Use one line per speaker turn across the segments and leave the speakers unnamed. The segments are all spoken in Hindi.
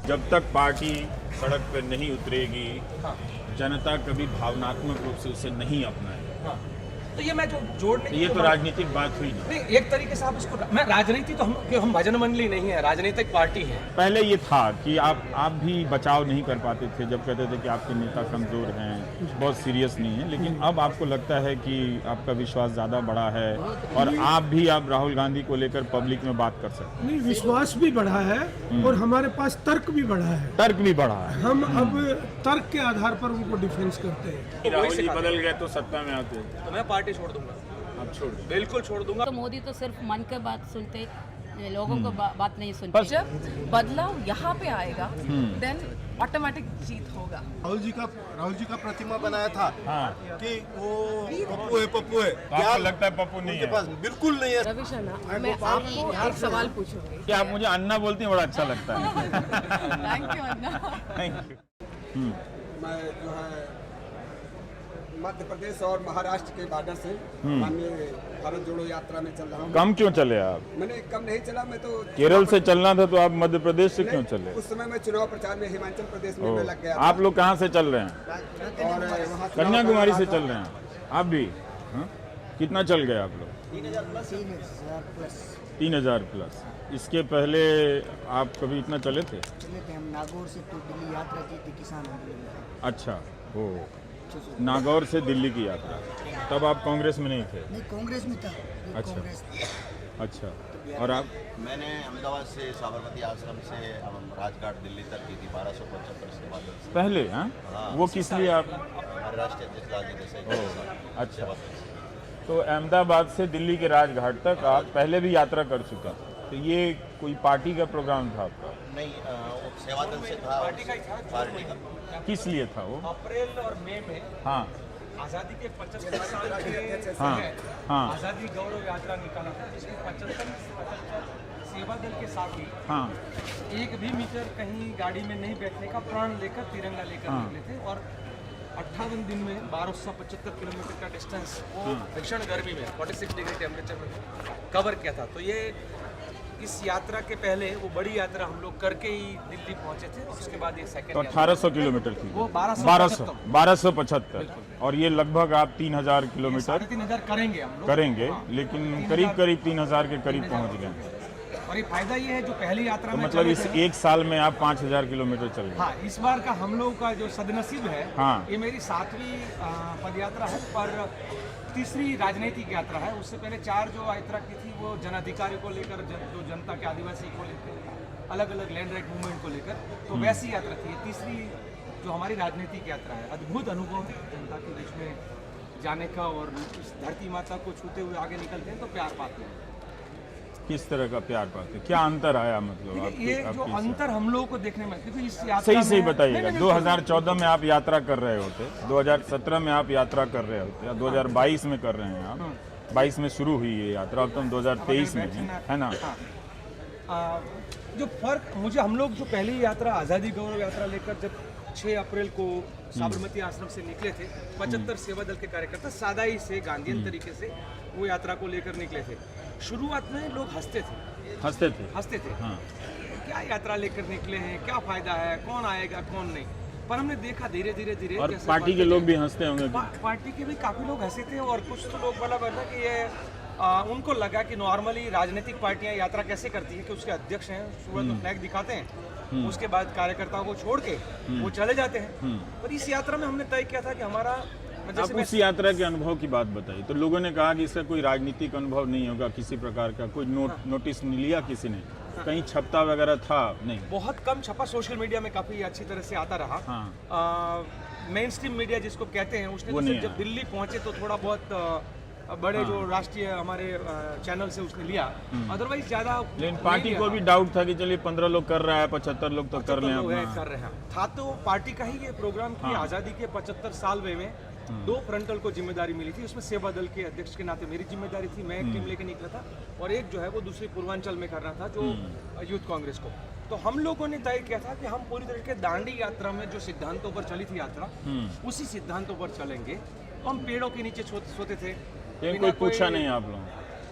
जब तक पार्टी सड़क पर नहीं उतरेगी,
हाँ।
जनता कभी भावनात्मक रूप से उसे नहीं अपनाएगी।
हाँ। तो ये मैं जो जोड़ने
ये तो राजनीतिक बात हुई ना।
नहीं, एक तरीके से आप इसको, मैं राजनीति तो हम भजन मंडली नहीं है, राजनीतिक पार्टी है।
पहले ये था कि आप भी बचाव नहीं कर पाते थे जब कहते थे कि आपके नेता कमज़ोर हैं, बहुत सीरियस नहीं है, लेकिन अब आपको लगता है कि आपका विश्वास ज़्यादा बड़ा है और आप राहुल गांधी को लेकर पब्लिक में बात कर सकते हैं।
नहीं, विश्वास भी बढ़ा है और हमारे पास तर्क भी बढ़ा है।
तर्क भी बढ़ा है।
हम अब तर्क के आधार पर उनको डिफेंस करते हैं।
राहुल जी बदल गए तो सत्ता में आते,
तो मैं पार्टी छोड़ दूंगा।
आप छोड़ दो।
बिल्कुल छोड़ दूंगा।
तो मोदी तो सिर्फ मन की बात सुनते, लोगों को बात नहीं सुनते।
जब बदलाव यहाँ पे आएगा देन ऑटोमेटिक जीत होगा।
राहुल जी का प्रतिमा बनाया था
हाँ।
कि वो पप्पू है
तो आपको लगता है पप्पू नहीं
उनके
है?
पास बिल्कुल नहीं है।
रवि शर्मा, मैं आपको एक सवाल पूछूंगी।
कि आप मुझे अन्ना बोलती हैं, बड़ा अच्छा लगता है।
Thank you Anna.
Thank you.
मैं जो है मध्य प्रदेश और महाराष्ट्र के बॉर्डर से माननीय भारत जोड़ो यात्रा में चल रहा हूँ।
कम क्यों चले आप?
मैंने कम नहीं चला, मैं तो
केरल से चलना था तो आप मध्य प्रदेश से क्यों चले?
उस समय मैं चुनाव प्रचार में हिमाचल प्रदेश में
ओ,
मैं लग गया
आप लोग कहाँ से चल रहे हैं?
और वहाँ
कन्याकुमारी से चल रहे हैं आप भी? हाँ? कितना चल गए आप लोग? 3000 प्लस। इसके पहले आप कभी इतना चले थे?
हम नागौर से तो दिल्ली यात्रा की थी, किसान आंदोलन में।
अच्छा, हो नागौर से दिल्ली की यात्रा। तब आप कांग्रेस में नहीं थे?
नहीं, कांग्रेस में था।
अच्छा।
कांग्रेस
अच्छा, और आप?
मैंने अहमदाबाद से साबरमती आश्रम से राजघाट दिल्ली तक की थी 1275 से बाद से।
पहले? हाँ, वो किस लिए आप?
हमारे राष्ट्रीय अध्यक्ष लालजी देसाई के साथ।
अच्छा, तो अहमदाबाद से दिल्ली के राजघाट तक आप पहले भी यात्रा कर चुका, तो ये कोई पार्टी का प्रोग्राम था आपका?
नहीं, वो सेवा दल से था। पार्टी का।
किस लिए था वो?
अप्रैल और मई में
हाँ
आज़ादी के 75 साल के
हाँ हाँ
आज़ादी गौरव यात्रा निकाला था, जिसमें 75 सेवा दल के साथ ही
हाँ
1 भी मीटर कहीं गाड़ी में नहीं बैठने का प्रण लेकर तिरंगा लेकर
हाँ।
निकले थे। और 58 दिन में 1275 किलोमीटर का डिस्टेंस वो भीषण गर्मी में 46 डिग्री टेम्परेचर में कवर किया था। तो ये इस यात्रा के पहले वो बड़ी यात्रा हम लोग करके ही दिल्ली पहुंचे थे, और उसके बाद ये
तो
सेकंड
1800 किलोमीटर थी
वो
1275 और ये लगभग आप 3000 किलोमीटर
3500 करेंगे हम लोग।
करेंगे,
हाँ।
लेकिन करीब 3000 के करीब पहुंच गए।
और ये फायदा ये है जो पहली यात्रा
तो
में
मतलब
चले
इस
थे।
एक साल में आप 5000 किलोमीटर चल गए।
हाँ, इस बार का हम लोग का जो सदनसीब है,
हाँ।
ये मेरी 7वीं पदयात्रा है, पर तीसरी राजनीतिक यात्रा है। उससे पहले 4 जो यात्रा की थी वो जन अधिकारी को लेकर, जो जनता के आदिवासी को लेकर, अलग अलग लैंड राइट मूवमेंट को लेकर, तो वैसी यात्रा थी। ये तीसरी जो हमारी राजनीतिक यात्रा है। अद्भुत अनुभव है जनता के बीच में जाने का, और इस धरती माता को छूते हुए आगे निकलते हैं तो प्यार पाते हैं।
किस तरह का प्यार पाते? क्या अंतर आया मतलब
ये जो अंतर हम लोगों को देखने में, क्योंकि इस यात्रा
सही
में
बताइएगा।
नहीं,
2014 में आप यात्रा कर रहे होते, 2017 में आप यात्रा कर रहे होते, 2022 में कर रहे हैं आप। 22 में शुरू हुई ये यात्रा, अब तो हम 2023 में है ना?
हाँ। जो फर्क मुझे, हम लोग जो पहली यात्रा आज़ादी गौरव यात्रा लेकर जब 6 अप्रैल को साबरमती आश्रम से निकले थे, 75 सेवा दल के कार्यकर्ता सादाई से, गांधीयन तरीके से वो यात्रा को लेकर निकले थे। शुरुआत में लोग हंसते थे
हाँ।
क्या यात्रा लेकर निकले हैं, क्या फायदा है, कौन आएगा कौन नहीं। पर हमने देखा धीरे धीरे
और पार्टी के लोग भी हंसते होंगे।
पार्टी के भी काफी लोग हंसे थे, और कुछ तो लोग बोला करता कि ये उनको लगा कि नॉर्मली राजनीतिक पार्टियां यात्रा कैसे करती है कि उसके अध्यक्ष हैं, सुबह तो फ्लैग दिखाते हैं, उसके बाद कार्यकर्ताओं को छोड़ के वो चले जाते हैं। पर इस यात्रा में हमने तय किया था कि हमारा,
आप उस यात्रा के अनुभव की बात बताइए। तो लोगों ने कहा कि इसका कोई राजनीतिक अनुभव नहीं होगा, किसी प्रकार का कोई नोटिस नहीं लिया किसी ने, कहीं छपता वगैरह था नहीं?
बहुत कम छपा, सोशल मीडिया में काफी अच्छी तरह से आता रहा। मेन स्ट्रीम मीडिया जिसको कहते हैं, उसने तो सिर्फ जब दिल्ली पहुंचे तो थोड़ा बहुत बड़े जो राष्ट्रीय हमारे चैनल से उसने लिया, अदरवाइज ज्यादा।
लेकिन पार्टी को भी डाउट था कि चलिए 15 लोग कर रहा है, 75 लोग तो कर
रहे हैं। था तो पार्टी का ही ये प्रोग्राम की आज़ादी के 75 साल में 2 फ्रंटल को जिम्मेदारी मिली थी। उसमें सेवा दल के अध्यक्ष के नाते मेरी जिम्मेदारी थी, मैं एक टीम लेके निकला था, और एक जो है वो दूसरी पूर्वांचल में कर रहा था, जो यूथ कांग्रेस को। तो हम लोगों ने तय किया था कि हम पूरी तरह के दांडी यात्रा में जो सिद्धांतों पर चली थी यात्रा, उसी सिद्धांतों पर चलेंगे। हम पेड़ों के नीचे सोते थे,
कोई पूछा नहीं आप लोग?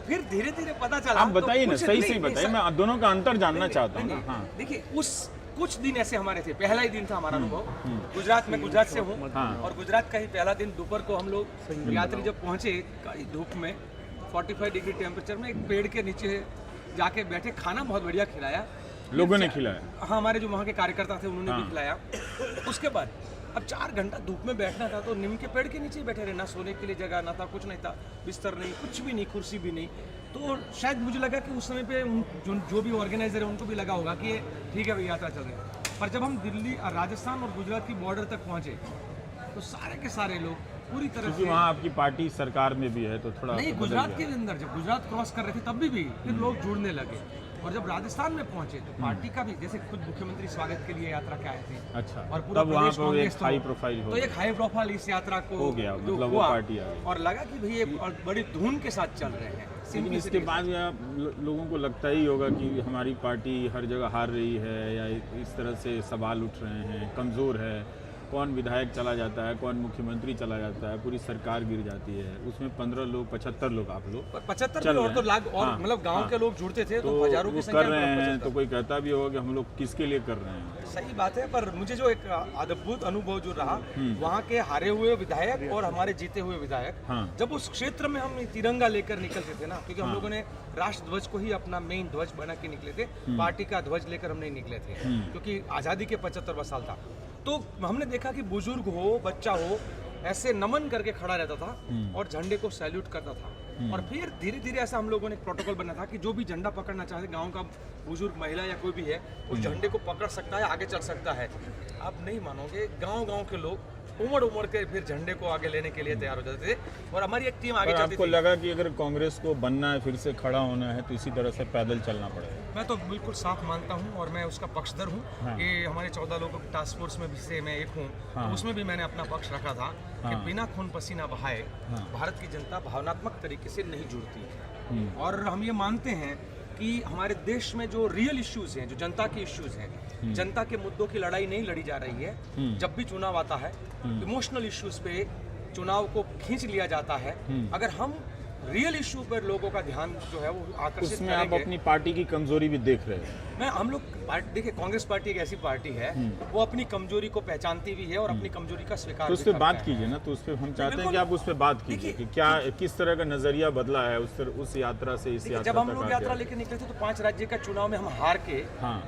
फिर धीरे धीरे पता चला।
आप बताइए ना, सही बताइए, मैं दोनों का अंतर जानना चाहता हूँ।
देखिए, उस कुछ दिन ऐसे हमारे थे, पहला ही दिन था हमारा अनुभव गुजरात में, गुजरात से हूँ और गुजरात का ही पहला दिन दोपहर को हम लोग यात्री जब पहुंचे धूप में 45 डिग्री टेम्परेचर में एक पेड़ के नीचे जाके बैठे, खाना बहुत बढ़िया खिलाया
लोगों ने खिलाया?
हाँ, हमारे जो वहाँ के कार्यकर्ता थे उन्होंने भी खिलाया। उसके बाद अब 4 घंटा धूप में बैठना था तो नीम के पेड़ के नीचे ही बैठे रहे, ना सोने के लिए जगह ना था, कुछ नहीं था, बिस्तर नहीं, कुछ भी नहीं, कुर्सी भी नहीं। तो शायद मुझे लगा कि उस समय पे जो भी ऑर्गेनाइजर है उनको भी लगा होगा कि ये ठीक है भाई यात्रा चल रही है। पर जब हम दिल्ली, राजस्थान और गुजरात की बॉर्डर तक पहुँचे तो सारे के सारे लोग पूरी तरह
क्योंकि
से,
वहाँ आपकी पार्टी सरकार में भी है तो थोड़ा
नहीं,
बदल
गुजरात
गया।
के अंदर जब गुजरात क्रॉस कर रहे थे तब भी फिर लोग जुड़ने लगे। और जब राजस्थान में पहुंचे तो पार्टी का भी, जैसे खुद मुख्यमंत्री स्वागत के लिए यात्रा के आए थे,
अच्छा,
और पूरा
तब वहाँ
प्रदेश
पर
कांग्रेस
एक हाई प्रोफाइल हो
तो एक हाई प्रोफाइल इस यात्रा को
हो गया,
जो
मतलब वो
हुआ,
पार्टी आ गई।
और लगा कि भाई ये और बड़ी धूम के साथ चल रहे हैं।
लेकिन इसके बाद लोगों को लगता ही होगा कि हमारी पार्टी हर जगह हार रही है या इस तरह से सवाल उठ रहे हैं, कमज़ोर है, कौन विधायक चला जाता है, कौन मुख्यमंत्री चला जाता है, पूरी सरकार गिर जाती है, उसमें 15 लोग 75 लोग आप लोग
75 और तो लाख और
हाँ,
मतलब गांव
हाँ,
के लोग जुड़ते थे तो
तो
हजारों की
वो
संख्या
कर
में
रहे हैं
75।
तो कोई कहता भी होगा कि हम लोग किसके लिए कर रहे हैं।
सही बात है, पर मुझे जो एक अद्भुत अनुभव जो रहा वहाँ के हारे हुए विधायक और हमारे जीते हुए विधायक,
हाँ।
जब उस क्षेत्र में हम तिरंगा लेकर निकलते थे ना, क्योंकि हम लोगों ने राष्ट्र ध्वज को ही अपना मेन ध्वज बना के निकले थे, पार्टी का ध्वज लेकर हम नहीं निकले थे, क्योंकि आज़ादी के 75वां साल था। तो हमने देखा कि बुजुर्ग हो, बच्चा हो, ऐसे नमन करके खड़ा रहता था और झंडे को सैल्यूट करता था। और फिर धीरे धीरे ऐसा हम लोगों ने एक प्रोटोकॉल बना था कि जो भी झंडा पकड़ना चाहते, गांव का बुजुर्ग, महिला या कोई भी है, उस झंडे को पकड़ सकता है, आगे चल सकता है। आप नहीं मानोगे, गांव के लोग उमड़ के फिर झंडे को आगे लेने के लिए तैयार हो जाते थे और हमारी एक टीम आगे
और
चलती
आपको
थी।
लगा कि अगर कांग्रेस को बनना है, फिर से खड़ा होना है, तो इसी तरह से पैदल चलना पड़ेगा?
मैं तो बिल्कुल साफ मानता हूँ और मैं उसका पक्षधर हूँ।
हाँ।
कि हमारे 14 लोगों की टास्क फोर्स में भी से मैं एक हूँ,
हाँ।
तो उसमें भी मैंने अपना पक्ष रखा था कि
हाँ।
बिना खून पसीना बहाए भारत की जनता भावनात्मक तरीके से नहीं जुड़ती है। और हम ये मानते हैं कि हमारे देश में जो रियल इश्यूज हैं, जो जनता के इश्यूज हैं, जनता के मुद्दों की लड़ाई नहीं लड़ी जा रही है। जब भी चुनाव आता है, इमोशनल इश्यूज पे चुनाव को खींच लिया जाता है। अगर हम रियल इशू पर लोगों का ध्यान जो है वो आकर्षित
उसमें आप
करेंगे।
अपनी पार्टी की कमजोरी भी देख रहे हैं।
हम लोग देखिए, कांग्रेस पार्टी एक ऐसी पार्टी है, वो अपनी कमजोरी को पहचानती भी है और अपनी कमजोरी का स्वीकार
तो उस
भी
पर बात
करता है।
कीजिए ना, तो उस पर हम चाहते हैं
बिल्कुल।
कि आप उस पर बात कीजिए
देखिए,
कि क्या किस तरह का नजरिया बदला है उस यात्रा से इस यात्रा
जब हम
तक
लोग
आके?
यात्रा लेके निकले थे तो 5 राज्य का चुनाव में हम हार के
हाँ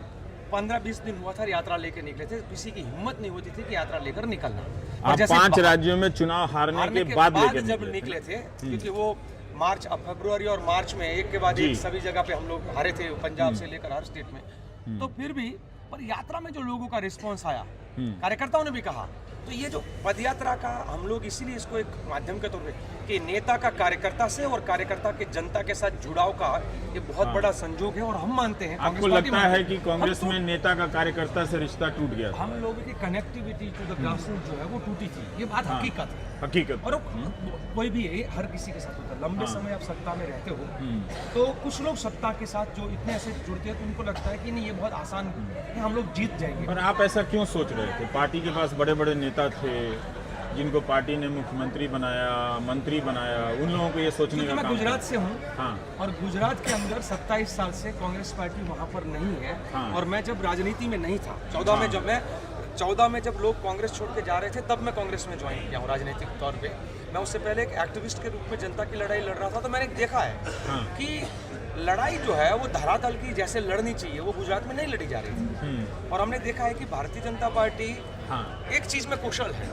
15-20 दिन हुआ था यात्रा लेके निकले थे। किसी की हिम्मत नहीं होती थी कि यात्रा लेकर निकलना। और
आप
जैसे
5 राज्यों में चुनाव हारने के बाद लेके
जब निकले थे, क्योंकि वो मार्च, अब फरवरी और मार्च में एक के बाद एक सभी जगह पे हम लोग हारे थे, पंजाब से लेकर हर स्टेट में। तो फिर भी पर यात्रा में जो लोगों का रिस्पॉन्स आया, कार्यकर्ताओं ने भी कहा, तो ये जो पदयात्रा का हम लोग इसीलिए इसको एक माध्यम के तौर पे कि नेता का कार्यकर्ता से और कार्यकर्ता के जनता के साथ जुड़ाव का ये बहुत बड़ा संयोग है। और हम मानते हैं,
आपको
कांग्रेस पार्टी
लगता है
मानते
कि
हैं,
कांग्रेस
हम
में नेता का कार्यकर्ता से रिश्ता टूट गया था?
हम लोगों की कनेक्टिविटी टू द ग्रासरूट जो है वो टूटी थी। ये बात हकीकत है।
हकीकत।
और कोई भी है, हर किसी के साथ होता है। लंबे समय आप सत्ता में रहते हो तो कुछ लोग सत्ता के साथ जो इतने ऐसे जुड़ते हैं तो उनको लगता है कि नहीं, ये बहुत आसान है, हम लोग जीत जाएंगे।
और आप ऐसा क्यों सोच रहे थे? पार्टी के पास बड़े बड़े नेता थे जिनको पार्टी ने मुख्यमंत्री बनाया, मंत्री बनाया, उन लोगों को ये सोचने
क्योंकि
का
मैं
काम
गुजरात
था।
से हूँ
हाँ
और गुजरात के अंदर 27 साल से कांग्रेस पार्टी वहाँ पर नहीं है।
हाँ।
और मैं जब राजनीति में नहीं था, 14 में जब लोग कांग्रेस छोड़ के जा रहे थे तब मैं कांग्रेस में ज्वाइन किया हूँ राजनीतिक तौर पे। मैं उससे पहले एक एक्टिविस्ट के रूप में जनता की लड़ाई लड़ रहा था। तो मैंने देखा है कि लड़ाई जो है वो धरातल की जैसे लड़नी चाहिए वो गुजरात में नहीं लड़ी जा रही थी। और हमने देखा है कि भारतीय जनता पार्टी एक चीज़ में कुशल है,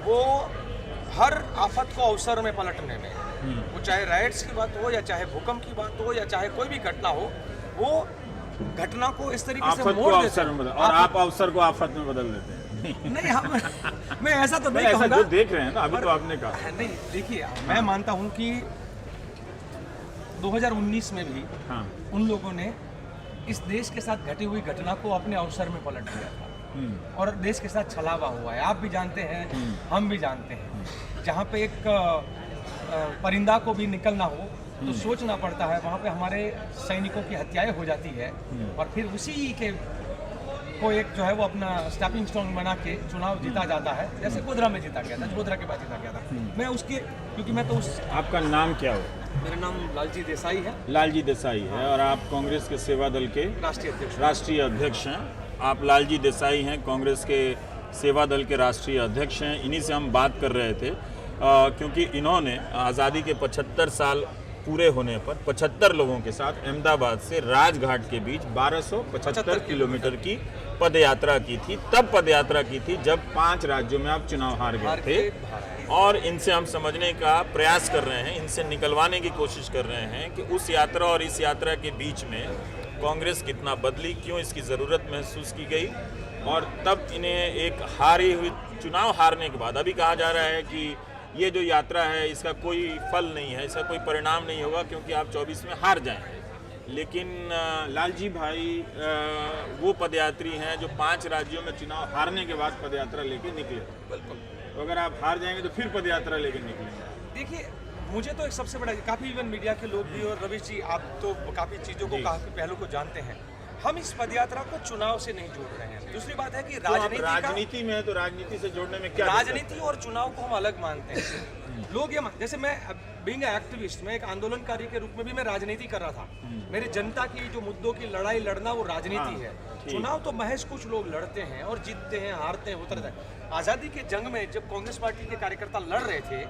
वो हर आफत को अवसर में पलटने में, वो चाहे राइट्स की बात हो या चाहे भूकंप की बात हो या चाहे कोई भी घटना हो, वो घटना को इस तरीके से
आफत को
मोड़ देते
अवसर
हैं।
में बदल, और आप अवसर को आफत में बदल देते हैं।
नहीं, मैं ऐसा तो नहीं
ऐसा
कहूँगा।
जो देख रहे हैं ना, अभी तो आपने कहा।
नहीं, देखिए, मैं मानता हूँ कि 2019 में भी उन लोगों ने इस देश के साथ घटी हुई घटना को अपने अवसर में पलट दिया था और देश के साथ छलावा हुआ है। आप भी जानते हैं, हम भी जानते हैं, जहाँ पे एक परिंदा को भी निकलना हो तो सोचना पड़ता है, वहाँ पे हमारे सैनिकों की हत्याएं हो जाती है और फिर उसी के को एक जो है वो अपना स्टेपिंग स्टोन बना के चुनाव जीता जाता है। जैसे गोधरा में जीता गया था, गोधरा के बाद जीता गया था। मैं उसके, क्योंकि मैं तो उस,
आपका नाम क्या हो?
मेरा नाम लालजी देसाई है,
लालजी देसाई है और आप कांग्रेस के सेवा दल के
राष्ट्रीय अध्यक्ष।
राष्ट्रीय अध्यक्ष हैं। आप लालजी देसाई हैं, कांग्रेस के सेवा दल के राष्ट्रीय अध्यक्ष हैं। इन्हीं से हम बात कर रहे थे क्योंकि इन्होंने आज़ादी के 75 साल पूरे होने पर 75 लोगों के साथ अहमदाबाद से राजघाट के बीच 1275 किलोमीटर की पदयात्रा की थी। तब पदयात्रा की थी जब 5 राज्यों में आप चुनाव हार गए थे। और इनसे हम समझने का प्रयास कर रहे हैं, इनसे निकलवाने की कोशिश कर रहे हैं कि उस यात्रा और इस यात्रा के बीच में कांग्रेस कितना बदली, क्यों इसकी ज़रूरत महसूस की गई, और तब इन्हें एक हारी हुई चुनाव हारने के बाद अभी कहा जा रहा है कि ये जो यात्रा है इसका कोई फल नहीं है, इसका कोई परिणाम नहीं होगा क्योंकि आप 24 में हार जाएंगे। लेकिन लालजी भाई वो पदयात्री हैं जो 5 राज्यों में चुनाव हारने के बाद पदयात्रा लेके निकले। बिल्कुल, तो अगर आप हार जाएंगे तो फिर पदयात्रा लेके निकलेंगे।
देखिए, मुझे तो एक सबसे बड़ा, काफ़ी इवन मीडिया के लोग भी, और रवि जी आप तो काफ़ी चीज़ों को, काफ़ी पहलू को जानते हैं। हम इस पदयात्रा को चुनाव से नहीं जोड़ रहे हैं। दूसरी बात है कि
राजनीति में है, तो राजनीति से जोड़ने में क्या
राजनीति और चुनाव को हम अलग मानते हैं। लोग ये जैसे मैं बीइंग एक्टिविस्ट, मैं एक आंदोलनकारी के रूप में भी मैं राजनीति कर रहा था। मेरी जनता की जो मुद्दों की लड़ाई लड़ना वो राजनीति है। चुनाव तो महज कुछ लोग लड़ते हैं और जीतते हैं, हारते हैं, उतरते हैं। आज़ादी के जंग में जब कांग्रेस पार्टी के कार्यकर्ता लड़ रहे थे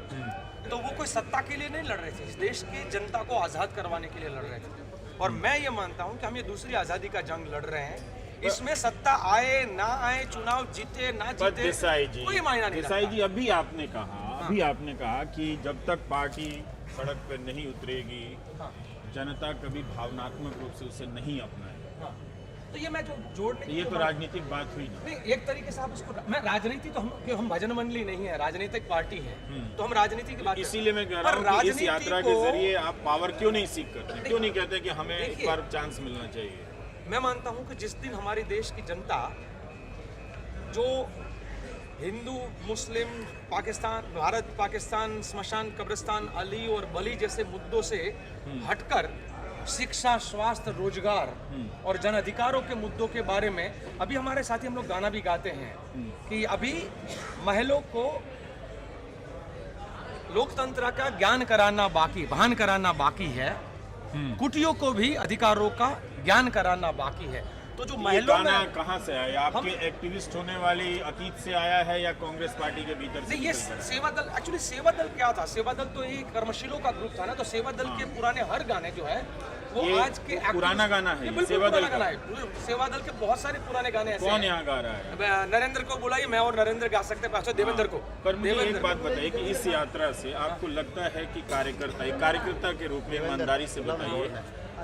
तो वो कोई सत्ता के लिए नहीं लड़ रहे थे, इस देश की जनता को आज़ाद करवाने के लिए लड़ रहे थे। और मैं ये मानता हूँ कि हम ये दूसरी आज़ादी का जंग लड़ रहे हैं। इसमें सत्ता आए ना आए, चुनाव जीते ना जीते, कोई मायना नहीं।
देसाई जी, अभी आपने कहा कि जब तक पार्टी सड़क पर नहीं उतरेगी, जनता कभी भावनात्मक रूप से उसे नहीं अपनाएगी।
तो ये मैं जो जोड़ने,
ये तो राजनीतिक बात हुई ना।
नहीं, एक तरीके से आप इसको, मैं राजनीति तो हम भजन मंडली नहीं है, राजनीतिक पार्टी है, तो हम राजनीति की बात,
इसीलिए मैं कह रहा हूँ कि इस यात्रा के जरिए आप पावर क्यों नहीं सीख करते, क्यों नहीं कहते कि हमें एक बार चांस मिलना चाहिए।
मैं मानता हूँ कि जिस दिन हमारे देश की जनता जो हिंदू, मुस्लिम, पाकिस्तान, भारत पाकिस्तान, स्मशान, कब्रिस्तान, अली और बली जैसे मुद्दों से हटकर शिक्षा, स्वास्थ्य, रोजगार और जन अधिकारों के मुद्दों के बारे में, अभी हमारे साथी हम लोग गाना भी गाते हैं कि अभी महलों को लोकतंत्र का ज्ञान कराना बाकी, भान कराना बाकी है, कुटियों को भी अधिकारों का ज्ञान कराना बाकी है। तो जो महलों में
कहाँ से आया, आपके एक्टिविस्ट होने वाली अतीत से आया है या कांग्रेस पार्टी के भीतर से?
नहीं, ये सेवा दल, एक्चुअली सेवा दल क्या था? सेवा दल तो ये कर्मशीलों का ग्रुप था ना। तो सेवा दल के पुराने हर गाने जो है वो आज के
पुराना गाना है,
बिल्कुल
सेवा दल
गाना है। सेवा दल के बहुत सारे पुराने गाने ऐसे
कौन यहाँ गा रहा है?
नरेंद्र को बुलाइए, मैं और नरेंद्र गा सकते हैं, देवेंद्र को।
पर मुझे एक बात बताइए कि इस यात्रा से आपको लगता है कि कार्यकर्ता के रूप में ईमानदारी से बताइए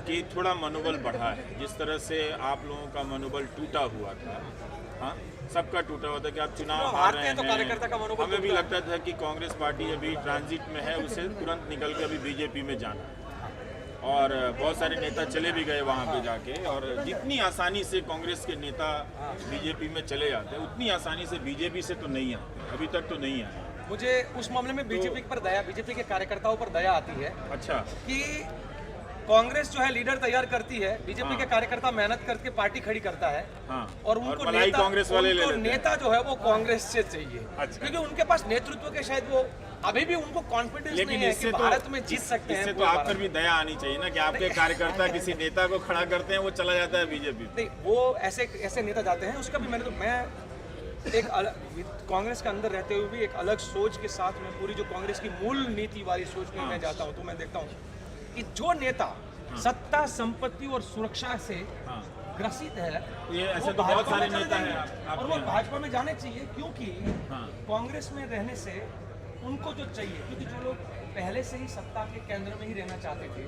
कि थोड़ा मनोबल बढ़ा है? जिस तरह से आप लोगों का मनोबल टूटा हुआ था, हाँ, सबका टूटा हुआ था कि आप चुनाव हार रहे हैं,
तो कार्यकर्ता का मनोबल,
हमें भी लगता था कि कांग्रेस पार्टी अभी ट्रांजिट में है, उसे तुरंत निकल के अभी बीजेपी में जाना है। और बहुत सारे नेता चले भी गए वहाँ पे जाके, और जितनी आसानी से कांग्रेस के नेता बीजेपी में चले जाते हैं उतनी आसानी से बीजेपी से तो नहीं आते, अभी तक तो नहीं आए।
मुझे उस मामले में बीजेपी पर दया, बीजेपी के कार्यकर्ताओं पर दया आती है।
अच्छा,
कि कांग्रेस जो है लीडर तैयार करती है, बीजेपी के कार्यकर्ता मेहनत करके पार्टी खड़ी करता है, और उनको नेता,
कांग्रेस वाले ले लेते हैं।
नेता जो है वो कांग्रेस से चाहिए।
अच्छा।
क्योंकि उनके पास नेतृत्व के शायद वो अभी भी उनको कॉन्फिडेंस नहीं है कि भारत में जीत सकते हैं।
इससे तो आप पर भी दया आनी चाहिए ना कि आपके कार्यकर्ता किसी नेता को खड़ा करते हैं, वो चला जाता है बीजेपी।
नहीं, वो ऐसे नेता जाते हैं, उसका भी मैं एक कांग्रेस के अंदर रहते हुए भी एक अलग सोच के साथ में, पूरी जो कांग्रेस की मूल नीति वाली सोच में मैं जाता हूँ, तो मैं देखता हूँ कि जो नेता सत्ता, संपत्ति और सुरक्षा से ग्रसित है,
ये ऐसे तो बहुत सारे नेता हैं
और वो भाजपा में जाने चाहिए। क्योंकि कांग्रेस में रहने से उनको जो चाहिए, क्योंकि जो लोग पहले से ही सत्ता के केंद्र में ही रहना चाहते थे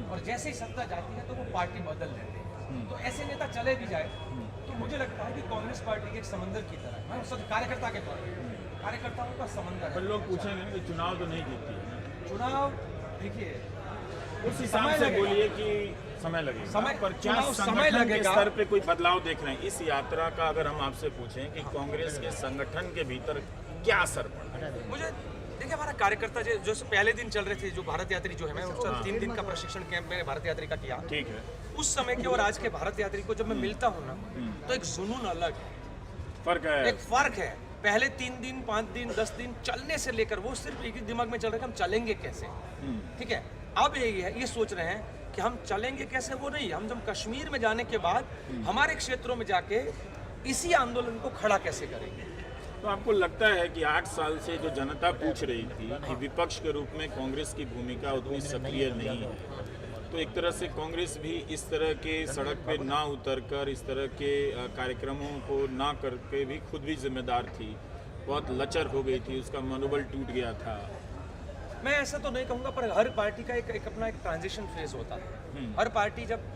और जैसे ही सत्ता जाती है तो वो पार्टी बदल लेते हैं, तो ऐसे नेता चले भी जाए तो मुझे लगता है कि कांग्रेस पार्टी एक समंदर की तरह है। मैं सब कार्यकर्ता के तौर पर, कार्यकर्ताओं का समंदर है।
लोग पूछेंगे कि चुनाव तो नहीं जीतती है।
चुनाव देखिए,
उस हिसाब से बोलिए कि समय लगेगा,
समय
पर क्या
समय लगेगा,
स्तर पे कोई बदलाव देख रहे हैं? इस यात्रा का अगर हम आपसे पूछें कि कांग्रेस के संगठन के भीतर क्या असर पड़ा?
मुझे देखिए, हमारा कार्यकर्ता जो पहले दिन चल रहे थे, जो भारत यात्री जो है, मैं उसका 3 दिन का प्रशिक्षण कैंप में भारत यात्री का किया।
ठीक है।
उस समय के और आज के भारत यात्री को जब मैं मिलता हूँ ना, तो एक जुनून अलग है,
फर्क है,
एक फर्क है। पहले 3 दिन, 5 दिन, 10 दिन चलने से लेकर वो सिर्फ एक ही दिमाग में चल रहा है कि हम चलेंगे कैसे। ठीक है, अब ये सोच रहे हैं कि हम चलेंगे कैसे, वो नहीं। हम जब कश्मीर में जाने के बाद हमारे क्षेत्रों में जाके इसी आंदोलन को खड़ा कैसे करेंगे?
तो आपको लगता है कि 8 साल से जो जनता पूछ रही थी कि विपक्ष के रूप में कांग्रेस की भूमिका उतनी सक्रिय नहीं है, तो एक तरह से कांग्रेस भी इस तरह के सड़क पे ना उतरकर इस तरह के कार्यक्रमों को ना करके भी खुद भी जिम्मेदार थी, बहुत लचर हो गई थी, उसका मनोबल टूट गया था?
मैं ऐसा तो नहीं कहूँगा, पर हर पार्टी का एक अपना एक ट्रांजिशन फेज होता है। हर पार्टी जब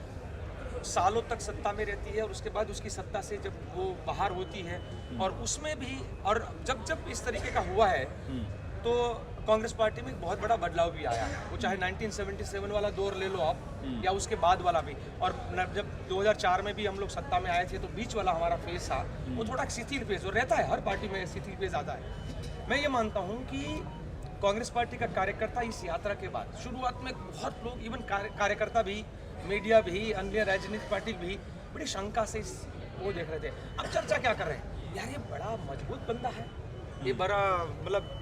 सालों तक सत्ता में रहती है और उसके बाद उसकी सत्ता से जब वो बाहर होती है, और उसमें भी, और जब जब इस तरीके का हुआ है तो कांग्रेस पार्टी में एक बहुत बड़ा बदलाव भी आया है। वो चाहे 1977 वाला दौर ले लो आप, या उसके बाद वाला भी, और जब 2004 में भी हम लोग सत्ता में आए थे तो बीच वाला हमारा फेज था, वो थोड़ा शिथिल फेज और रहता है, हर पार्टी में शिथिल फेज आता है। मैं ये मानता हूँ कि कांग्रेस पार्टी का कार्यकर्ता इस यात्रा के बाद, शुरुआत में बहुत लोग, इवन कार्यकर्ता भी, मीडिया भी, अन्य राजनीतिक पार्टी भी बड़ी शंका से वो देख रहे थे। अब चर्चा क्या कर रहे हैं, यार ये बड़ा मजबूत बंदा है, ये बड़ा, मतलब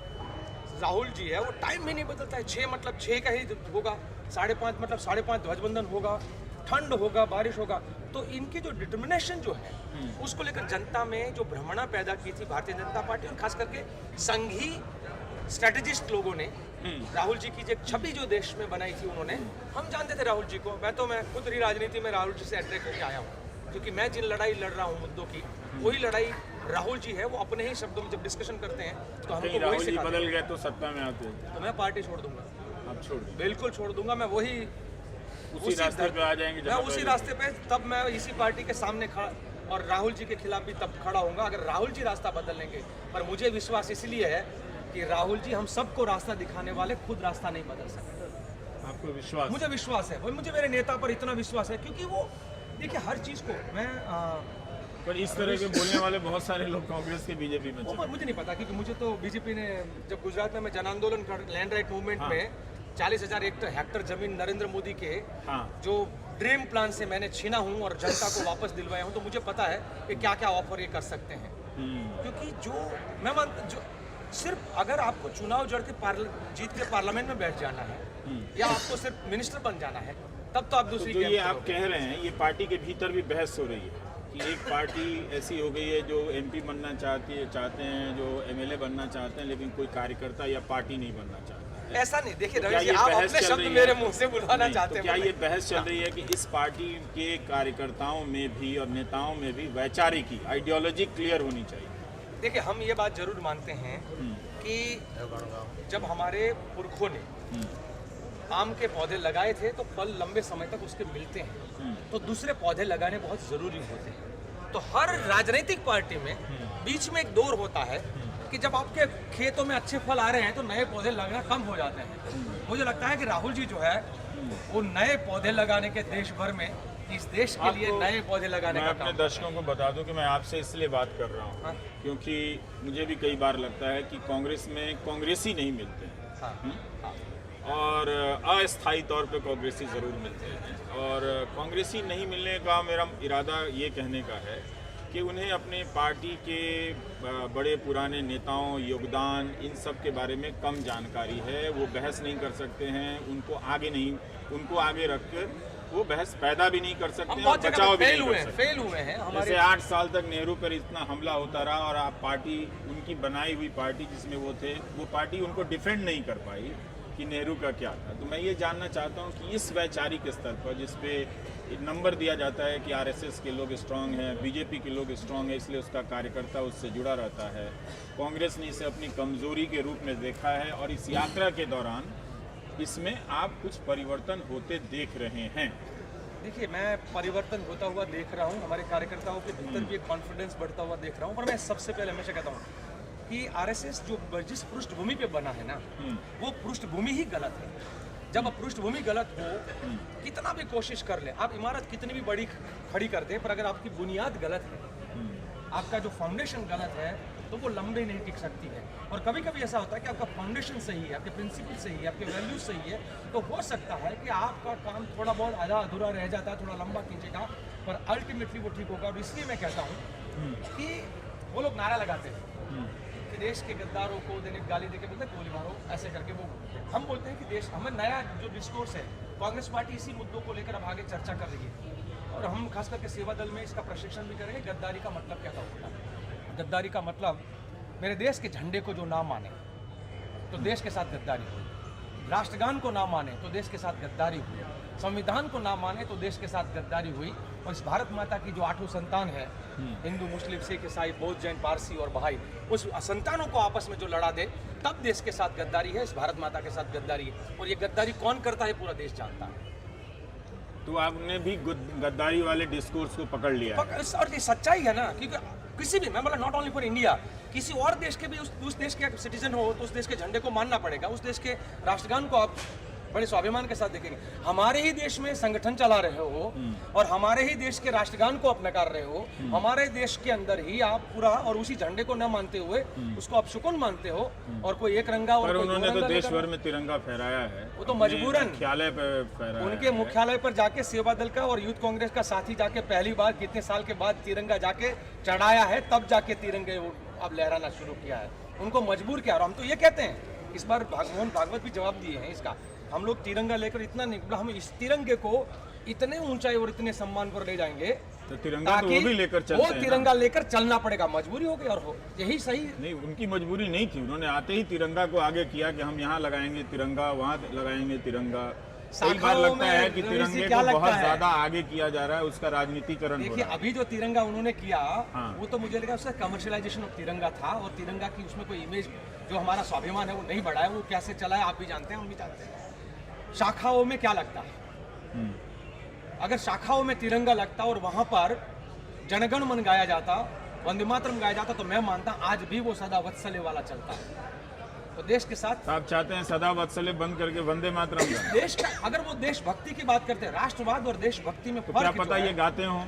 राहुल जी है, वो टाइम में नहीं बदलता है, 6 मतलब 6 का ही होगा, 5.5 मतलब 5.5 ध्वजबंधन होगा, ठंड होगा, बारिश होगा। तो इनकी जो डिटर्मिनेशन जो है उसको लेकर जनता में जो भ्रमणा पैदा की थी भारतीय जनता पार्टी और खास करके संघी स्ट्रेटेजिस्ट लोगों ने, राहुल जी की जो छवि जो देश में बनाई थी उन्होंने, हम जानते थे राहुल जी को। मैं खुद रही राजनीति में राहुल जी से अट्रैक्ट होकर आया हूँ, क्योंकि मैं जिन लड़ाई लड़ रहा हूँ मुद्दों की, वही लड़ाई राहुल जी है। वो अपने ही शब्दों में जब डिस्कशन करते हैं तो हमको वही
राहुल जी
सिखाते
बदल
हैं।
गए तो सत्ता में आते हैं
तो मैं पार्टी छोड़ दूंगा,
आप छोड़ दें,
बिल्कुल छोड़ दूंगा। मैं वही
उसी रास्ते पे आ जाएंगे
मैं
जहाँ
उसी
पहले
रास्ते पे, तब मैं इसी पार्टी के सामने खड़ा और राहुल जी के खिलाफ भी तब खड़ा होऊंगा अगर राहुल जी रास्ता बदल लेंगे। पर मुझे विश्वास इसलिए है कि राहुल जी हम सबको रास्ता दिखाने वाले, खुद रास्ता नहीं बदल सकते।
आपको विश्वास?
मुझे विश्वास है, वो मुझे मेरे नेता पर इतना विश्वास है, क्योंकि वो देखिए हर चीज़ को मैं
पर इस तरह के बोलने वाले बहुत सारे लोग कांग्रेस के बीजेपी में
वो मुझे नहीं पता, क्योंकि मुझे तो बीजेपी ने जब गुजरात में मैं जन आंदोलन लैंड राइट मूवमेंट में 40,000 हेक्टर जमीन नरेंद्र मोदी के जो ड्रीम प्लान से मैंने छीना हूँ और जनता को वापस दिलवाया हूँ, तो मुझे पता है कि क्या क्या ऑफर ये कर सकते हैं। क्योंकि जो मैं मानता, जो सिर्फ अगर आपको चुनाव जड़ के जीत के पार्लियामेंट में बैठ जाना है या आपको सिर्फ मिनिस्टर बन जाना है, तब तो आप दूसरी
तो ये आप कह रहे हैं, ये पार्टी के भीतर भी बहस हो रही है कि एक पार्टी ऐसी हो गई है जो एमपी बनना चाहते हैं, जो एमएलए बनना चाहते हैं, लेकिन कोई कार्यकर्ता या पार्टी नहीं बनना चाहता है।
ऐसा नहीं, देखिए
तो
रवि जी, आप अपने शब्द मेरे मुंह से बुलवाना चाहते हैं।
क्या ये बहस चल रही है कि इस पार्टी के कार्यकर्ताओं में भी और नेताओं में भी वैचारिक आइडियोलॉजी क्लियर होनी चाहिए?
देखिए हम ये बात जरूर मानते हैं कि जब हमारे पुरखों ने आम के पौधे लगाए थे तो फल लंबे समय तक उसके मिलते हैं, तो दूसरे पौधे लगाने बहुत ज़रूरी होते हैं। तो हर राजनीतिक पार्टी में बीच में एक दौर होता है कि जब आपके खेतों में अच्छे फल आ रहे हैं तो नए पौधे लगना कम हो जाते हैं। मुझे लगता है कि राहुल जी जो है वो नए पौधे लगाने के देश भर में, इस देश के लिए नए पौधे लगाने का
मैं अपने दर्शकों को बता दूं कि मैं आपसे इसलिए बात कर रहा हूं क्योंकि मुझे भी कई बार लगता है कि कांग्रेस में कांग्रेसी नहीं मिलते हैं और अस्थायी तौर पे कांग्रेसी ज़रूर मिलते हैं। और कांग्रेसी नहीं मिलने का मेरा इरादा ये कहने का है कि उन्हें अपने पार्टी के बड़े पुराने नेताओं, योगदान, इन सब के बारे में कम जानकारी है। वो बहस नहीं कर सकते हैं, उनको आगे रख कर वो बहस पैदा भी नहीं कर सकते हैं और बचाव भी नहीं कर सकते।
फेल हुए हैं हमारे।
जैसे 8 साल तक नेहरू पर इतना हमला होता रहा और आप पार्टी, उनकी बनाई हुई पार्टी जिसमें वो थे, वो पार्टी उनको डिफेंड नहीं कर पाई कि नेहरू का क्या था। तो मैं ये जानना चाहता हूँ कि इस वैचारिक स्तर पर जिस पे नंबर दिया जाता है कि आरएसएस के लोग स्ट्रांग हैं, बीजेपी के लोग स्ट्रांग है, इसलिए उसका कार्यकर्ता उससे जुड़ा रहता है, कांग्रेस ने इसे अपनी कमजोरी के रूप में देखा है और इस यात्रा के दौरान इसमें आप कुछ परिवर्तन होते देख रहे हैं?
देखिए मैं परिवर्तन होता हुआ देख रहा हूँ, हमारे कार्यकर्ताओं के भीतर भी एक कॉन्फिडेंस बढ़ता हुआ देख रहा हूँ। पर मैं सबसे पहले हमेशा कहता हूँ कि आरएसएस जो जिस पृष्ठभूमि पे बना है ना, वो पृष्ठभूमि ही गलत है। जब अब पृष्ठभूमि गलत हो, कितना भी कोशिश कर ले, आप इमारत कितनी भी बड़ी खड़ी कर दें, पर अगर आपकी बुनियाद गलत है, आपका जो फाउंडेशन गलत है, तो वो लंबे नहीं टिक सकती है। और कभी कभी ऐसा होता है कि आपका फाउंडेशन सही है, आपके प्रिंसिपल सही है, आपके वैल्यूज सही है, तो हो सकता है कि आपका काम थोड़ा बहुत आधा अधूरा रह जाता है, थोड़ा लंबा खींचेगा, पर अल्टीमेटली वो ठीक होगा। और इसलिए मैं कहता हूँ कि वो लोग नारा लगाते हैं कि देश के गद्दारों को दैनिक गाली देके बोलते हैं गोली मारो, ऐसे करके वो हम बोलते हैं कि देश, हमें नया जो डिस्कोर्स है, कांग्रेस पार्टी इसी मुद्दों को लेकर अब आगे चर्चा कर रही है और हम खास करके सेवा दल में इसका प्रशिक्षण भी करेंगे। गद्दारी का मतलब क्या होता है? गद्दारी का मतलब मेरे देश के झंडे को जो ना माने तो देश के साथ गद्दारी हुई, राष्ट्रगान को ना माने तो देश के साथ गद्दारी हुई, संविधान को ना माने तो देश के साथ गद्दारी हुई। और इस भारत माता की जो 8 संतान है, हिंदू, मुस्लिम, सिख, ईसाई, बौद्ध, जैन, पारसी और बहाई, उस संतानों को आपस में जो लड़ा दे तब देश के साथ गद्दारी है, इस भारत माता के साथ गद्दारी है। और ये गद्दारी कौन करता है पूरा देश जानता है।
तो आपने भी गद्दारी वाले डिस्कोर्स को पकड़ लिया है।
और ये सच्चाई है ना, क्योंकि किसी भी, मैं बोला नॉट ओनली फॉर इंडिया, किसी और देश के भी उस देश के सिटीजन हो तो उस देश के झंडे को मानना पड़ेगा, उस देश के राष्ट्रगान को आप बड़े स्वाभिमान के साथ देखेंगे। हमारे ही देश में संगठन चला रहे हो और हमारे ही देश के राष्ट्रगान को आप नकार रहे हो, हमारे देश के अंदर ही आप पूरा और उसी झंडे को न मानते हुए उसको आप शुकन मानते हो और कोई एक रंगा और
पर
कोई
उन्होंने
दो
तो
रंगा
देश
लेकर-
भर में तिरंगा फहराया है,
वो तो मजबूरन
मुख्यालय पे फहराया
उनके
है।
मुख्यालय पर जाके सेवा दल का और यूथ कांग्रेस का साथी जाके पहली बार कितने साल के बाद तिरंगा जाके चढ़ाया है, तब जाके तिरंगे अब लहराना शुरू किया है। उनको मजबूर किया। और हम तो ये कहते हैं, इस बार मोहन भागवत भी जवाब दिए हैं इसका, हम लोग तिरंगा लेकर इतना निकला, हम इस तिरंगे को इतने ऊंचाई और इतने सम्मान पर ले जाएंगे
तो तिरंगा तो वो भी लेकर चलते
वो
हैं ना।
तिरंगा लेकर चलना पड़ेगा, मजबूरी हो गई और हो यही सही।
नहीं, उनकी मजबूरी नहीं थी, उन्होंने आते ही तिरंगा को आगे किया कि हम यहाँ लगाएंगे तिरंगा, वहाँ लगाएंगे तिरंगा। कई बार
शाखाओं
लगता
में
है कि
रवि
तिरंगे
जी क्या
को बहुत
लगता है?
ज्यादा आगे किया जा रहा है, उसका राजनीतिकरण हो
देखिए
रहा है।
अभी जो तिरंगा उन्होंने किया
हाँ।
वो तो मुझे लगा उसका कमर्शियलाइजेशन ऑफ तिरंगा था और तिरंगा की उसमें कोई इमेज जो हमारा स्वाभिमान है वो नहीं बढ़ा है। वो कैसे चला है आप भी जानते हैं, हम भी जानते हैं। शाखाओं में क्या लगता है, अगर शाखाओं में तिरंगा लगता और वहां पर जनगण मन गाया जाता, वंदे मातरम गाया जाता, तो मैं मानता आज भी वो सदा वत्सल्य वाला चलता है। तो देश के साथ
तो आप चाहते हैं सदा वत्सल्य बंद करके वंदे मातरम गाएं?
देश का, अगर वो देशभक्ति की बात करते हैं, राष्ट्रवाद और देशभक्ति में
तो क्या
फर्क जो
पता
है,
ये गाते हों?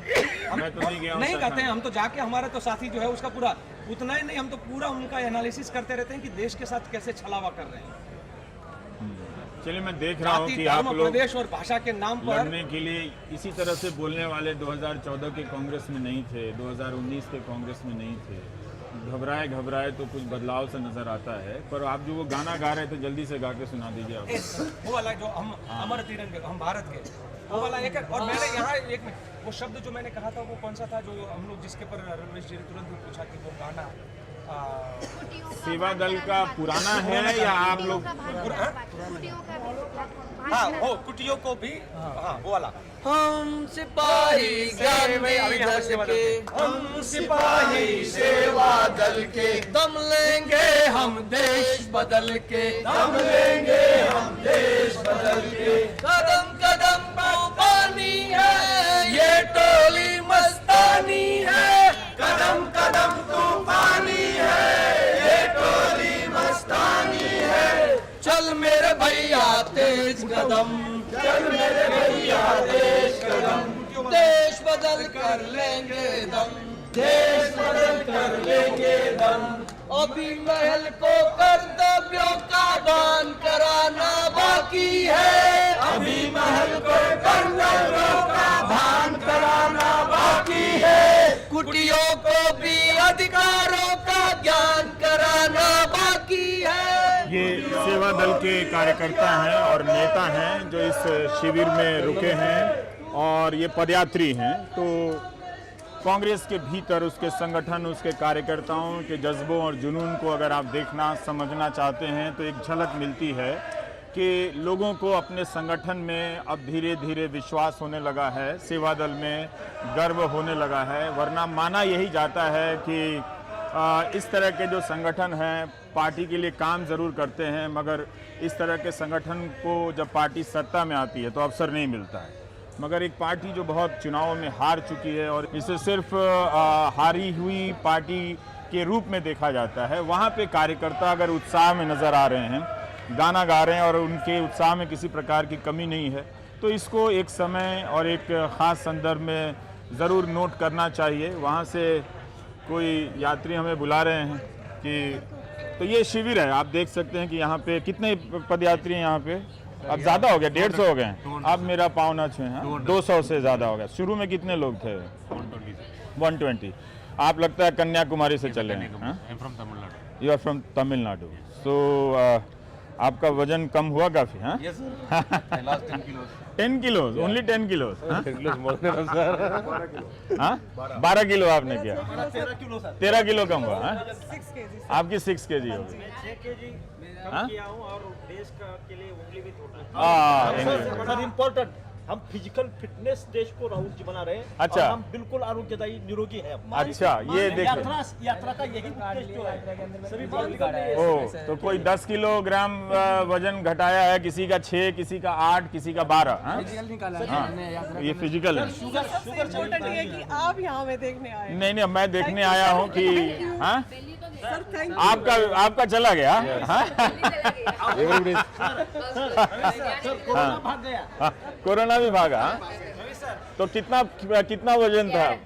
मैं तो नहीं गया हूं
नहीं
शाखा
कहते हैं,
में।
हम तो जाके हमारा तो साथी जो है उसका पूरा उतना ही नहीं, हम तो पूरा उनका एनालिसिस करते रहते हैं कि देश के साथ कैसे छलावा कर रहे हैं।
चलिए, मैं देख रहा हूँ
जाति,
कि आप
धर्म,
लोग
प्रदेश और भाषा के नाम पर
लड़ने के लिए इसी तरह से बोलने वाले 2014 के कांग्रेस में नहीं थे, 2019 के कांग्रेस में नहीं थे। घबराए तो कुछ बदलाव से नजर आता है। पर आप जो वो गाना गा रहे थे, जल्दी से गा के सुना दीजिए आप।
वो वाला जो हम अमर तिरंगे, हम भारत के, वो वाला एक है। और मैंने यहाँ एक वो शब्द जो मैंने कहा था वो कौन सा था, जो हम लोग जिसके पर रमेश जी ने तुरंत भी पूछा कि वो गाना
सेवा दल का पुराना है या आप लोग?
हाँ हो कुटियों को भी, हाँ वो वाला।
हम सिपाही
हम सिपाही
सेवा दल के दम लेंगे हम देश बदल के, दम लेंगे हम देश बदल के। कदम कदम पानी है ये टोली मस्तानी है, कदम कदम तूफानी है ये टोली मस्तानी है। चल मेरे भैया तेज कदम, चल मेरे भैया तेज कदम, देश बदल कर लेंगे दम, देश बदल कर लेंगे दम। अभी महल को कर्तव्यों का दान कराना बाकी है, अभी महल को कर्तव्यों का दान कराना बाकी है। कुटियों को भी अधिकारों का ज्ञान कराना बाकी है।
ये सेवा दल के कार्यकर्ता हैं और नेता हैं जो इस शिविर में रुके हैं और ये पदयात्री हैं। तो कांग्रेस के भीतर उसके संगठन, उसके कार्यकर्ताओं के जज्बों और जुनून को अगर आप देखना समझना चाहते हैं तो एक झलक मिलती है कि लोगों को अपने संगठन में अब धीरे धीरे विश्वास होने लगा है, सेवा दल में गर्व होने लगा है। वरना माना यही जाता है कि इस तरह के जो संगठन हैं पार्टी के लिए काम ज़रूर करते हैं, मगर इस तरह के संगठन को जब पार्टी सत्ता में आती है तो अवसर नहीं मिलता है। मगर एक पार्टी जो बहुत चुनाव में हार चुकी है और इसे सिर्फ हारी हुई पार्टी के रूप में देखा जाता है, वहाँ पे कार्यकर्ता अगर उत्साह में नज़र आ रहे हैं, गाना गा रहे हैं और उनके उत्साह में किसी प्रकार की कमी नहीं है, तो इसको एक समय और एक ख़ास संदर्भ में ज़रूर नोट करना चाहिए। वहाँ से कोई यात्री हमें बुला रहे हैं कि तो ये शिविर है, आप देख सकते हैं कि यहाँ पे कितने पदयात्री हैं यहाँ पे। अब ज़्यादा हो गया, 150 हो गए। अब मेरा पाँव न छुए हैं, 200 से ज़्यादा हो गया। शुरू में कितने लोग थे? 120। आप लगता है कन्याकुमारी से चले हैं? You are from Tamil Nadu. So आपका वजन कम हुआ काफी? हाँ,
Yes, sir. I lost 10 kilos.
10 kilos, only 10 kilos. हाँ? 12 किलो आपने किया,
13 किलो सर
13 किलो कम हुआ। हाँ? आपकी 6 kg हो गई।
6 kg
हाँ?
कम किया हूँ और देश के लिए उंगली भी तोड़
हाँ,
सर इम्पोर्टेंट हम फिजिकल फिटनेस देश को राहुल जी बना रहे हैं
अच्छा।
और हम बिल्कुल आरोग्यदायी निरोगी हैं
अच्छा, ये देखो।
यात्रा का यही उद्देश्य जो है सभी नागरिकों
ओ, तो कोई 10 किलोग्राम वजन घटाया है, किसी का 6, किसी का 8, किसी का 12। हाँ? हाँ, ये फिजिकल है।
शुगर
इम्पोर्टेंट ये कि आप यहाँ में देखने आए
नहीं नहीं, मैं देखने आया हूँ कि हाँ, आपका चला गया। हाँ?
कोरोना भाग गया
हाँ, कोरोना भी भागा। हाँ? तो कितना वजन था?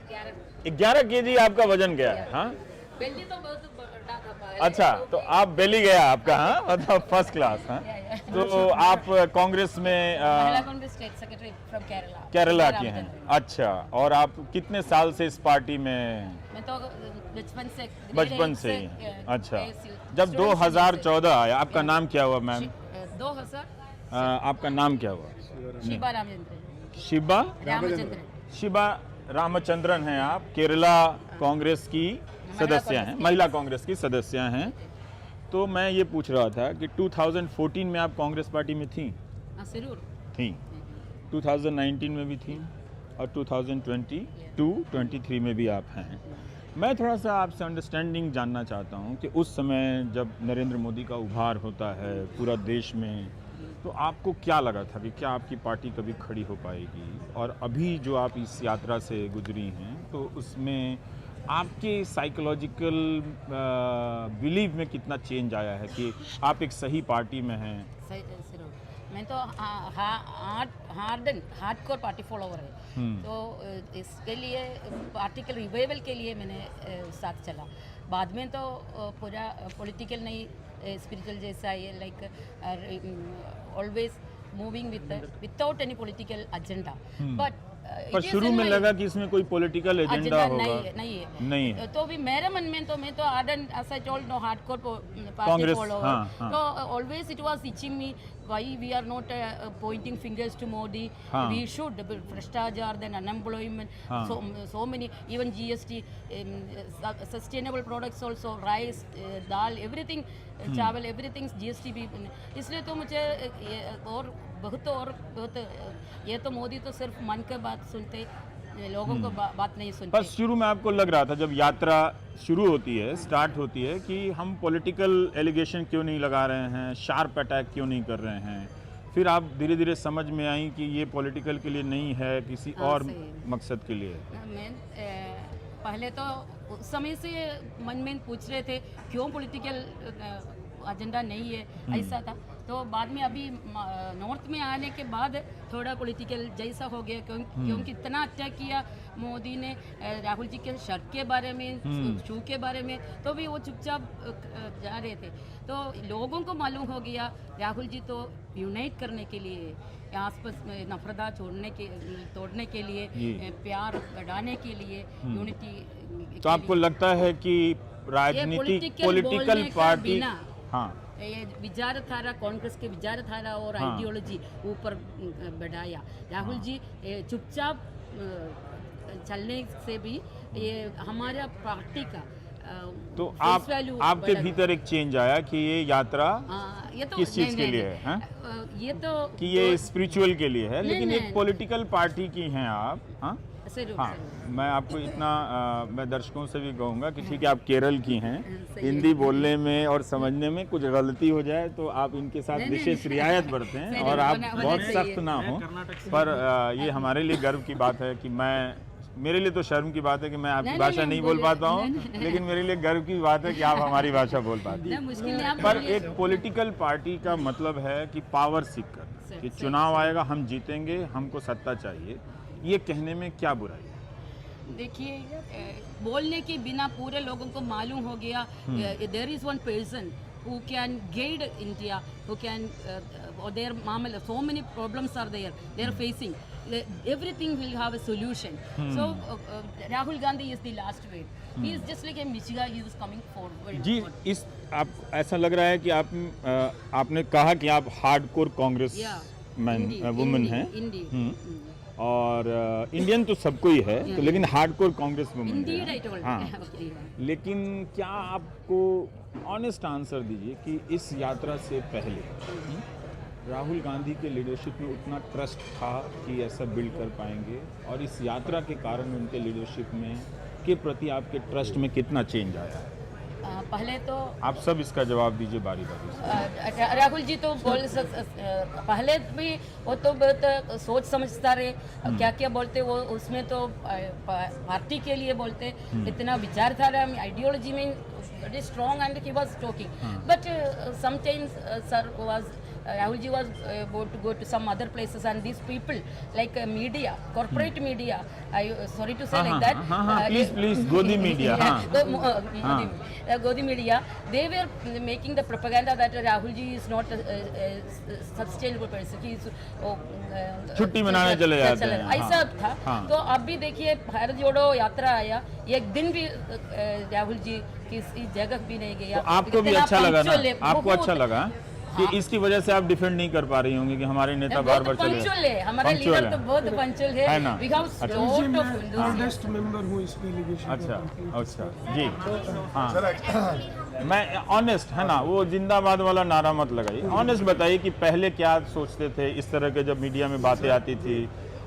11 kg आपका वजन गया है। हाँ?
बेली तो बहुत बड़ा था।
अच्छा, तो आप बेली गया आपका। हाँ, मतलब फर्स्ट क्लास। हाँ, तो आप कांग्रेस में
महिला Congress state secretary from Kerala.
Kerala की हैं। अच्छा, और आप कितने साल से इस पार्टी में?
मैं तो
बचपन से ही। अच्छा, जब 2014 आया, आपका नाम क्या हुआ मैम?
2000
आपका नाम क्या हुआ?
Shiba Ramachandran.
Shiba
Ramachandran.
Shiba Ramachandran हैं आप, केरला कांग्रेस की सदस्य हैं, महिला कांग्रेस की सदस्य हैं। तो मैं ये पूछ रहा था कि 2014 में आप कांग्रेस पार्टी में थी?
जरूर
थी। 2019 में भी थी और 2022-23 में भी आप हैं। मैं थोड़ा सा आपसे अंडरस्टैंडिंग जानना चाहता हूँ कि उस समय जब नरेंद्र मोदी का उभार होता है पूरा देश में, तो आपको क्या लगा था कि क्या आपकी पार्टी कभी खड़ी हो पाएगी? और अभी जो आप इस यात्रा से गुजरी हैं, तो उसमें आपके साइकोलॉजिकल बिलीव में कितना चेंज आया है कि आप एक सही पार्टी में हैं?
जरूर। मैं तो हार्डकोर पार्टी फॉलोवर है, तो इसके लिए पार्टी के रिवाइवल के लिए मैंने साथ चला। बाद में तो पूरा पॉलिटिकल नहीं, स्पिरिचुअल जैसा ये, like always moving without any political agenda. But
पर शुरू में लगा कि इसमें कोई पॉलिटिकल एजेंडा होगा।
नहीं है। तो भी मेरे मन में तो मैं तो आर्डन as I told no hardcore party
Congress,
follower.
हाँ।
तो always it was teaching me why we are not pointing fingers to Modi.
हाँ.
We should भ्रष्टाचार, then unemployment,
हाँ.
so many, even GST, sustainable products also, rice, दाल, everything, चावल, everything GST भी। इसलिए तो मुझे और बहुत ये तो मोदी तो सिर्फ मन की बात सुनते, लोगों को बात नहीं सुनते।
पर शुरू में आपको लग रहा था जब यात्रा शुरू होती है, स्टार्ट होती है, कि हम पॉलिटिकल एलिगेशन क्यों नहीं लगा रहे हैं, शार्प अटैक क्यों नहीं कर रहे हैं? फिर आप धीरे धीरे समझ में आई कि ये पॉलिटिकल के लिए नहीं है, किसी और मकसद के लिए।
मैं पहले तो उस समय से मन में पूछ रहे थे क्यों पॉलिटिकल एजेंडा नहीं है, ऐसा था। तो बाद में अभी नॉर्थ में आने के बाद थोड़ा पॉलिटिकल जैसा हो गया, क्योंकि इतना अटैक किया मोदी ने राहुल जी के शर्त के बारे में, शू के बारे में, तो भी वो चुपचाप जा रहे थे। तो लोगों को मालूम हो गया राहुल जी तो यूनाइट करने के लिए, आसपास में नफरत तोड़ने के लिए, प्यार बढ़ाने के लिए, यूनिटी।
तो आपको लगता है कि राजनीतिक पॉलिटिकल पार्टी, हाँ,
ये विचारधारा, कांग्रेस के विचारधारा और आइडियोलॉजी ऊपर बढ़ाया। राहुल जी चुपचाप चलने से भी ये हमारा पार्टी का
तो आपके भीतर एक चेंज आया कि ये यात्रा
ये तो
किस चीज के लिए है?
ये तो
कि ये स्पिरिचुअल के लिए है, लेकिन एक पॉलिटिकल पार्टी की हैं आप। हाँ, हाँ, मैं आपको इतना मैं दर्शकों से भी कहूँगा कि ठीक है, आप केरल की हैं, हिंदी बोलने में और समझने में कुछ गलती हो जाए तो आप इनके साथ विशेष रियायत बरतें हैं और आप बहुत सख्त ना हो। पर ये हमारे लिए गर्व की बात है कि मेरे लिए तो शर्म की बात है कि मैं आपकी भाषा नहीं बोल पाता हूँ, लेकिन मेरे लिए गर्व की बात है कि आप हमारी भाषा बोल पाते हैं। पर एक पॉलिटिकल पार्टी का मतलब है कि पावर सीकर, कि चुनाव आएगा, हम जीतेंगे, हमको सत्ता चाहिए, ये कहने में क्या बुराई है?
देखिए, बोलने के बिना पूरे लोगों को मालूम हो गया, there is one person who can guide India, who can their so many problems are there, they are facing, everything will have a solution. So Rahul Gandhi is the last word. He is just like a Michiga. He was coming forward.
जी, इस आप ऐसा लग रहा है कि आपने कहा कि आप हार्डकोर कांग्रेस मैन वुमन हैं। और इंडियन तो सबको ही है, तो लेकिन हार्डकोर कांग्रेस वुमन है। हाँ, लेकिन क्या आपको ऑनेस्ट आंसर दीजिए कि इस यात्रा से पहले राहुल गांधी के लीडरशिप में उतना ट्रस्ट था कि ऐसा बिल्ड कर पाएंगे, और इस यात्रा के कारण उनके लीडरशिप में के प्रति आपके ट्रस्ट में कितना चेंज आया है?
पहले तो
आप सब इसका जवाब दीजिए बारी बारी से।
राहुल जी तो पहले भी वो तो बहुत सोच समझता रहे, क्या क्या बोलते वो उसमें तो पार्टी के लिए बोलते, इतना विचार था आइडियोलॉजी में very strong, and he was talking. But sometimes Rahul ji was about to go to some other places, and these people like media, corporate media, sorry to say like that.
Please, Godi media.
Godi media, they were making the propaganda that Rahul ji is not a sustainable person. He is
छुट्टी मनाने चले जाते हैं।
ऐसा था। तो अब भी देखिए भारत जोड़ो यात्रा आया, एक दिन भी राहुल जी किसी जगह भी नहीं गया।
तो आपको भी अच्छा लगा ना? आपको अच्छा लगा कि इसकी वजह से आप डिफेंड नहीं कर पा रही होंगी कि हमारे नेता बार बार चले
हैं। हमारे लीडर तो बहुत पंचुअल है ना?
अच्छा जी, हाँ, मैं ऑनेस्ट है ना, वो जिंदाबाद वाला नारा मत लगाइए। ऑनेस्ट बताइए कि पहले क्या सोचते थे इस तरह के जब मीडिया में बातें आती थी,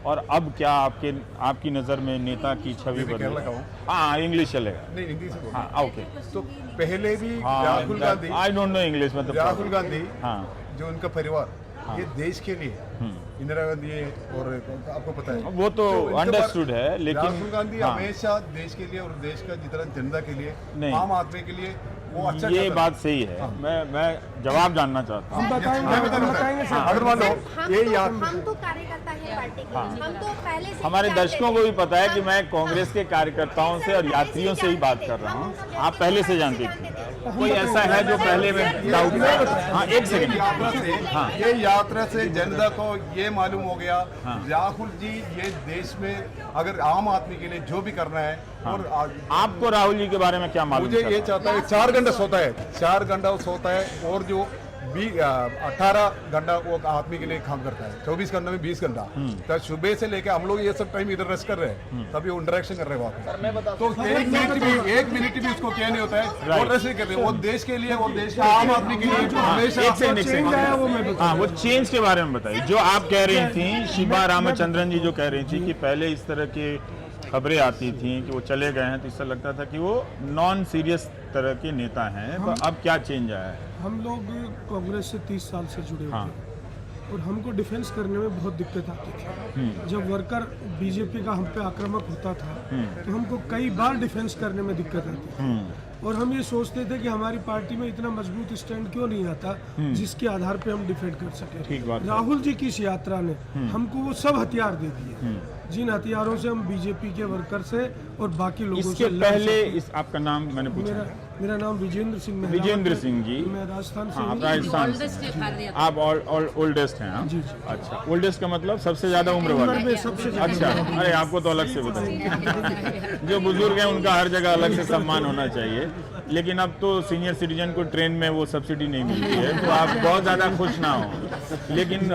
और अब क्या आपकी नज़र में नेता की छवि बदली? हाँ, इंग्लिश चलेगा।
नहीं, हिंदी से बोलो।
हाँ, ओके।
तो पहले भी Rahul Gandhi,
I don't know English, मतलब
राहुल गांधी,
हाँ,
जो उनका परिवार ये देश के लिए, इंदिरा गांधी और आपको पता है
वो तो अंडरस्टूड है, लेकिन
राहुल गांधी हमेशा देश के लिए और देश का जितना जनता के लिए, आम आदमी के लिए वो अच्छा,
ये बात सही है। मैं जवाब जानना चाहता हूँ।
अगर मान लो ये
हम तो कार्यकर्ता है पार्टी के, हम तो पहले से
हमारे दर्शकों को भी पता है कि मैं कांग्रेस के कार्यकर्ताओं से और यात्रियों से ही बात कर रहा हूँ। आप पहले से जानती थी? कोई ऐसा है जो पहले में डाउट है? हाँ, एक सेकंड।
ये यात्रा से जनता को ये मालूम हो गया, राहुल जी ये देश में अगर आम आदमी के लिए जो भी करना है, और
आपको राहुल जी के बारे में क्या मालूम?
मुझे ये चाहता है 4 घंटा सोता है, 4 घंटा सोता है, और जो 18 घंटा वो आदमी के लिए काम करता है, 24 घंटा में 20 घंटा। तो सुबह से लेकर हम लोग ये सब टाइम इधर रेस्ट कर रहे हैं, तभी वो इंटरेक्शन कर रहे हैं वहाँ पे। तो 1 मिनट भी उसको क्या नहीं होता है, वो रेस्ट नहीं कर रहे, वो देश के लिए, वो देश के आम आदमी के लिए जो हमेशा चेंज आया वो मैं
हाँ, वो चेंज के बारे में बताइए। जो आप कह रही थी, शिबा रामचंद्रन जी जो कह रही थी कि पहले इस तरह के खबरें आती थी कि वो चले गए हैं, तो इससे लगता था कि वो नॉन सीरियस तरह के नेता हैं, तो अब क्या चेंज आया है?
हम लोग कांग्रेस से 30 साल से जुड़े हुए हैं, और हमको डिफेंस करने में बहुत दिक्कत आती थी। जब वर्कर बीजेपी का हम पे आक्रामक होता था, तो हमको कई बार डिफेंस करने में दिक्कत आती थी, और हम ये सोचते थे कि हमारी पार्टी में इतना मजबूत स्टैंड क्यों नहीं आता जिसके आधार पे हम डिफेंड कर सके। राहुल जी की इस यात्रा ने हमको वो सब हथियार दे दिए, जिन हथियारों से हम बीजेपी के वर्कर से और बाकी लोगों
इसके
से
पहले आपका नाम मैंने पूछा।
मेरा नाम विजेंद्र सिंह।
विजेंद्र सिंह जी,
मैं राजस्थान से।
आप राजस्थान से, आप ओल्डेस्ट हैं?
जी।
अच्छा, ओल्डेस्ट का मतलब सबसे ज्यादा उम्र वाले? अच्छा, अरे आपको तो अलग से बताइए। जो बुजुर्ग हैं उनका हर जगह अलग से सम्मान होना चाहिए, लेकिन अब तो सीनियर सिटीजन को ट्रेन में वो सब्सिडी नहीं मिलती है, तो आप बहुत ज़्यादा खुश ना हो। लेकिन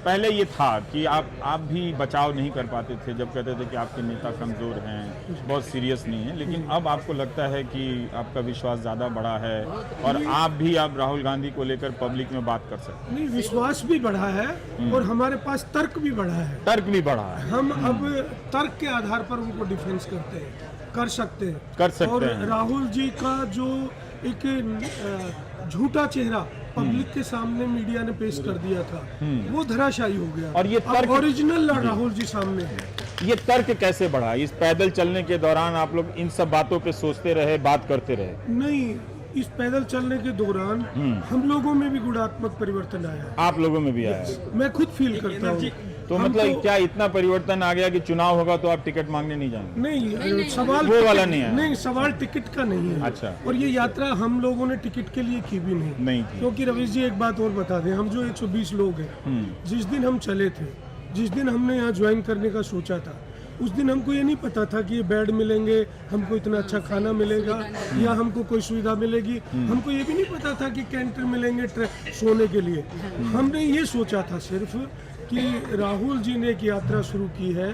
पहले ये था कि आप भी बचाव नहीं कर पाते थे जब कहते थे कि आपके नेता कमज़ोर हैं, बहुत सीरियस नहीं है, लेकिन अब आपको लगता है कि आपका विश्वास ज़्यादा बढ़ा है, और आप राहुल गांधी को लेकर पब्लिक में बात कर सकते हैं?
नहीं, विश्वास भी बढ़ा है और हमारे पास तर्क भी बढ़ा है।
तर्क भी बढ़ा है।
हम अब तर्क के आधार पर उनको डिफेंस कर सकते हैं। और राहुल जी का जो एक झूठा चेहरा पब्लिक के सामने मीडिया ने पेश कर दिया था, वो धराशायी हो गया, और ये तर्क ओरिजिनल राहुल जी सामने है।
ये तर्क कैसे बढ़ा? इस पैदल चलने के दौरान आप लोग इन सब बातों पे सोचते रहे, बात करते रहे?
नहीं, इस पैदल चलने के दौरान हम लोगों में भी गुणात्मक परिवर्तन आया।
आप लोगों में भी आया?
मैं खुद फील करता हूँ।
तो मतलब क्या इतना परिवर्तन आ गया कि चुनाव होगा तो आप टिकट मांगने नहीं जाएंगे?
नहीं, सवाल
वो वाला नहीं है।
नहीं, सवाल टिकट का नहीं है।
अच्छा।
और ये यात्रा हम लोगों ने टिकट के लिए की भी नहीं
की।
क्योंकि रवीश जी एक बात और बता दें, हम जो 120 लोग हैं, जिस दिन हम चले थे जिस दिन हमने यहाँ ज्वाइन करने का सोचा था उस दिन हमको ये नहीं पता था कि ये बेड मिलेंगे, हमको इतना अच्छा खाना मिलेगा या हमको कोई सुविधा मिलेगी। हमको ये भी नहीं पता था कि कैंटीन मिलेंगे सोने के लिए। हमने ये सोचा था सिर्फ कि राहुल जी ने एक यात्रा शुरू की है,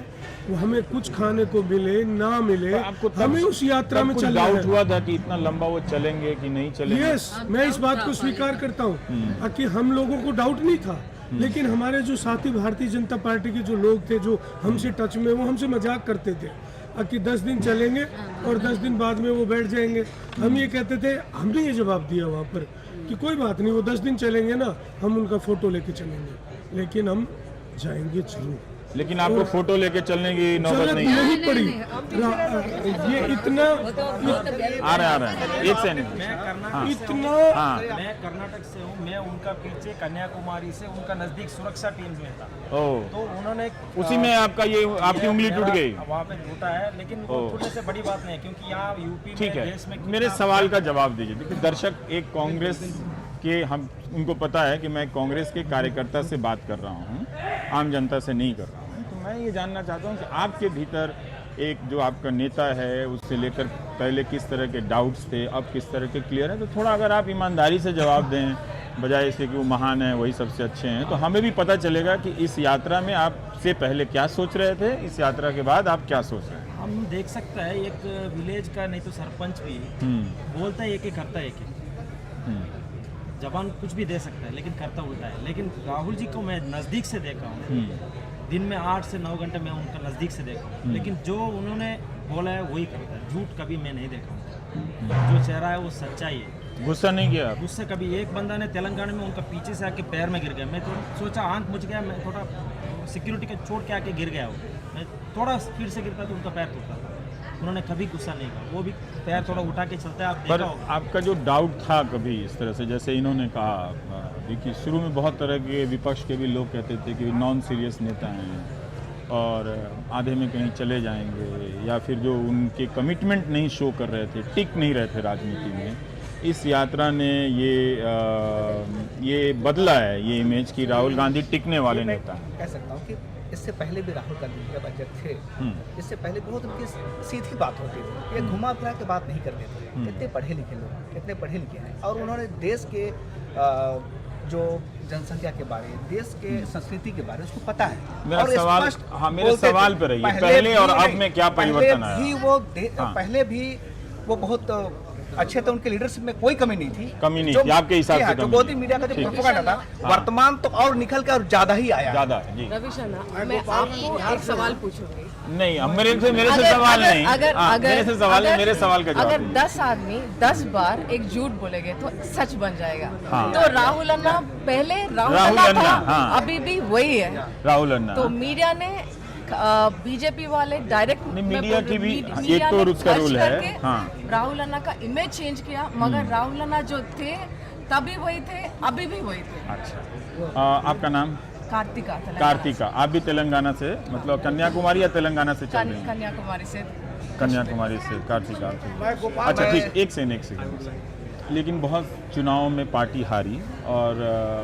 वो हमें कुछ खाने को मिले ना मिले, हमें उस यात्रा में चलना है।
डाउट हुआ था कि इतना लंबा वो चलेंगे कि नहीं चलेंगे?
यस, मैं इस बात को स्वीकार करता हूँ कि हम लोगों को डाउट नहीं था, लेकिन हमारे जो साथी भारतीय जनता पार्टी के जो लोग थे जो हमसे टच में, वो हमसे मजाक करते थे कि 10 दिन चलेंगे और 10 दिन बाद में वो बैठ जाएंगे। हम ये कहते थे, हमने ये जवाब दिया वहाँ पर कि कोई बात नहीं, वो 10 दिन चलेंगे ना, हम उनका फोटो लेके चलेंगे, लेकिन हम जाएंगे जरूर।
लेकिन आपको फोटो लेके चलने की नौबत नहीं
पड़ी। ये इतना
आ रहा है एक सेकंड
इतना
मैं कर्नाटक से हूँ, मैं उनका पीछे कन्याकुमारी से उनका नजदीक सुरक्षा टीम में था। तो उन्होंने
उसी में आपका ये आपकी उंगली टूट गई
वहाँ पे टूटा है, लेकिन वो टूटने से बड़ी बात नहीं है क्योंकि यहाँ यूपी
ठीक
में
है।
देश में
मेरे सवाल का जवाब दीजिए। देखिए दर्शक एक कांग्रेस के, हम उनको पता है कि मैं कांग्रेस के कार्यकर्ता से बात कर रहा हूँ, आम जनता से नहीं कर रहा हूँ। तो मैं ये जानना चाहता हूँ कि आपके भीतर एक जो आपका नेता है उससे लेकर पहले किस तरह के डाउट्स थे, अब किस तरह के क्लियर है, तो थोड़ा अगर आप ईमानदारी से जवाब दें, बजाय इसके कि वो महान है वही सबसे अच्छे हैं, तो हमें भी पता चलेगा कि इस यात्रा में आपसे पहले क्या सोच रहे थे, इस यात्रा के बाद आप क्या सोच रहे हैं।
हम देख सकते हैं एक विलेज का नहीं तो सरपंच भी बोलता है एक ही, करता है एक ही। जबान कुछ भी दे सकता है लेकिन करता उल्टा है। लेकिन राहुल जी को मैं नज़दीक से देखा हूँ, दिन में 8 से 9 घंटे मैं उनका नज़दीक से देखा हूँ, लेकिन जो उन्होंने बोला है वही करता है। झूठ कभी मैं नहीं देखा हूँ, जो चेहरा है वो सच्चाई है।
गुस्सा नहीं किया?
गुस्सा कभी। एक बंदा ने तेलंगाना में उनका पीछे से आके पैर में गिर गया, मैं तो सोचा आंख मुझ गया, मैं थोड़ा सिक्योरिटी के छोड़ के आके गिर गया वो, मैं थोड़ा स्पीड से गिरता तो उनका पैर टूटा था। उन्होंने कभी गुस्सा नहीं किया, वो भी पैर थोड़ा उठा के चलता है। आप
पर
देखा होगा।
आपका जो डाउट था कभी इस तरह से, जैसे इन्होंने कहा, देखिए शुरू में बहुत तरह के विपक्ष के भी लोग कहते थे कि नॉन सीरियस नेता हैं और आधे में कहीं चले जाएंगे, या फिर जो उनके कमिटमेंट नहीं शो कर रहे थे, टिक नहीं रहे थे राजनीति में। इस यात्रा ने ये बदला है ये इमेज कि राहुल गांधी टिकने वाले नेता हैं।
कह सकता हूँ कि इससे पहले भी राहुल गांधी जब अध्यक्ष थे, इससे पहले बहुत उनकी सीधी बात होती थी, ये घुमा फिरा के बात नहीं करते थे। कितने पढ़े लिखे लोग, कितने पढ़े लिखे हैं, और उन्होंने देश के जो जनसंख्या के बारे, देश के संस्कृति के बारे उसको पता है।
मेरा
और
सवाल, हाँ मेरे सवाल पे रहिए, पहले और अब में क्या परिवर्तन आया?
पहले भी वो बहुत अच्छे थे, उनके लीडरशिप में कोई कमी नहीं थी।
कमी नहीं थी आपके हिसाब से?
जो मोदी मीडिया का जो प्रोपेगेंडा था, वर्तमान तो और निकल कर ज्यादा ही आया।
ज्यादा जी।
रवि शर्मा, मैं आपको एक सवाल पूछूंगी।
नहीं, अब मेरे से सवाल नहीं, मेरे से सवाल नहीं, मेरे सवाल का जवाब।
अगर 10 आदमी 10 बार एक झूठ बोलेंगे तो सच बन जाएगा। तो राहुल अन्ना पहले राहुल अन्ना था, अभी भी वही है
राहुल अन्ना।
तो मीडिया ने बीजेपी वाले डायरेक्ट
मीडिया की भी एक तो उसका रूल है,
राहुल अन्ना का इमेज चेंज किया, मगर राहुल अन्ना जो थे तभी वही थे, अभी भी वही थे।
अच्छा, आपका नाम?
कार्तिका।
कार्तिका, आप भी तेलंगाना से, मतलब कन्याकुमारी या तेलंगाना से चल रही हैं?
कन्याकुमारी से।
कन्याकुमारी से कार्तिका। अच्छा ठीक, एक सेकंड। लेकिन बहुत चुनाव में पार्टी हारी और